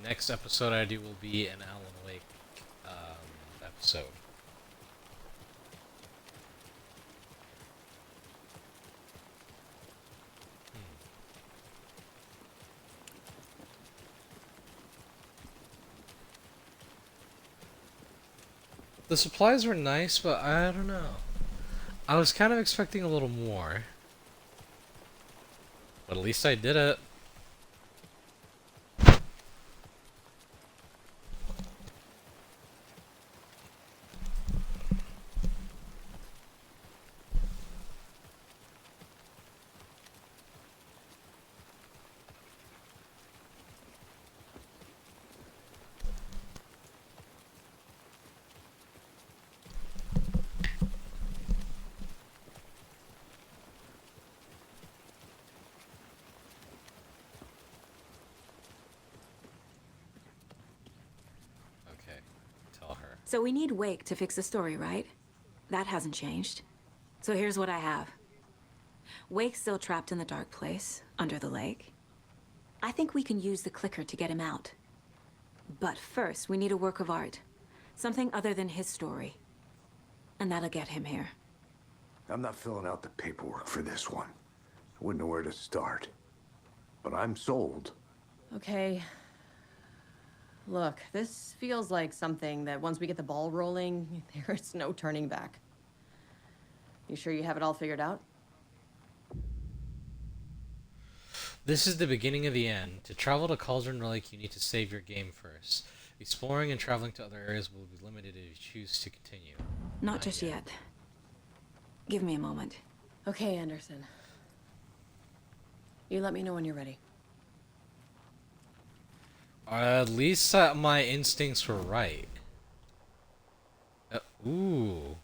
Next episode I do will be an Alan Wake episode. The supplies were nice, but I don't know. I was kind of expecting a little more. But at least I did it. Okay, tell her. So we need Wake to fix the story, right? That hasn't changed. So here's what I have. Wake's still trapped in the dark place, under the lake. I think we can use the clicker to get him out. But first, we need a work of art. Something other than his story. And that'll get him here. I'm not filling out the paperwork for this one. I wouldn't know where to start. But I'm sold. Okay. Look, this feels like something that once we get the ball rolling, there's no turning back. You sure you have it all figured out? This is the beginning of the end. To travel to Cauldron Lake, you need to save your game first. Exploring and traveling to other areas will be limited if you choose to continue. Not just yet. Give me a moment. Okay, Anderson. You let me know when you're ready. At least my instincts were right. Ooh.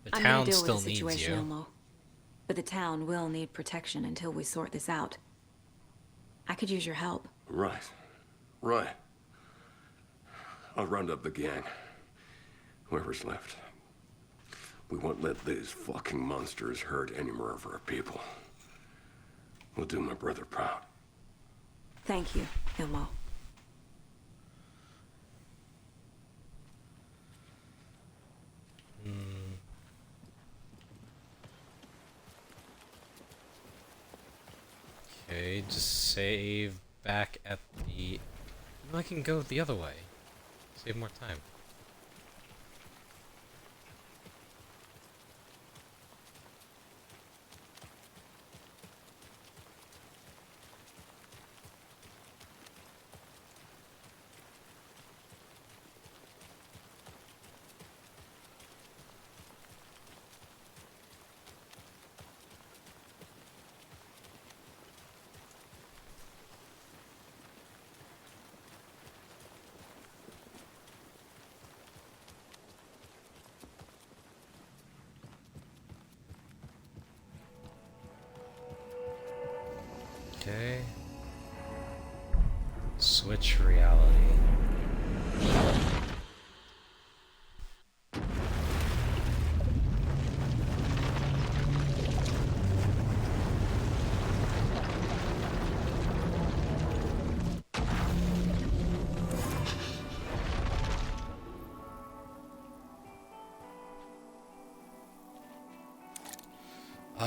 The I'm town gonna deal still with the needs situation, you. Elmo. But the town will need protection until we sort this out. I could use your help. Right. Right. I'll round up the gang. Whoever's left. We won't let these fucking monsters hurt any more of our people. We'll do my brother proud. Thank you, Elmo. Okay, just save back at the... No, I can go the other way. Save more time. Okay. Switch reality.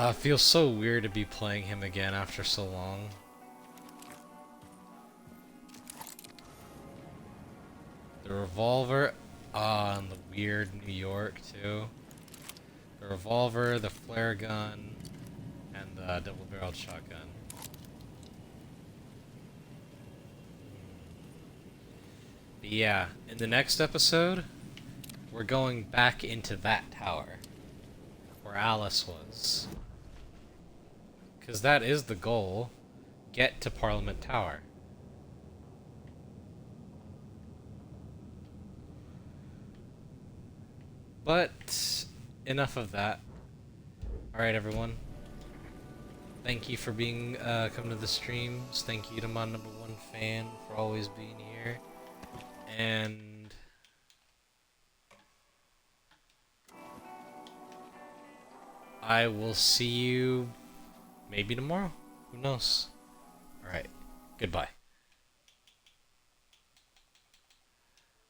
It feels so weird to be playing him again after so long. The revolver, and the weird New York too. The revolver, the flare gun, and the double-barreled shotgun. But yeah, in the next episode, we're going back into that tower where Alice was. Because that is the goal. Get to Parliament Tower. But enough of that. Alright, everyone. Thank you for being coming to the streams. Thank you to my #1 fan for always being here. And I will see you maybe tomorrow. Who knows? Alright. Goodbye.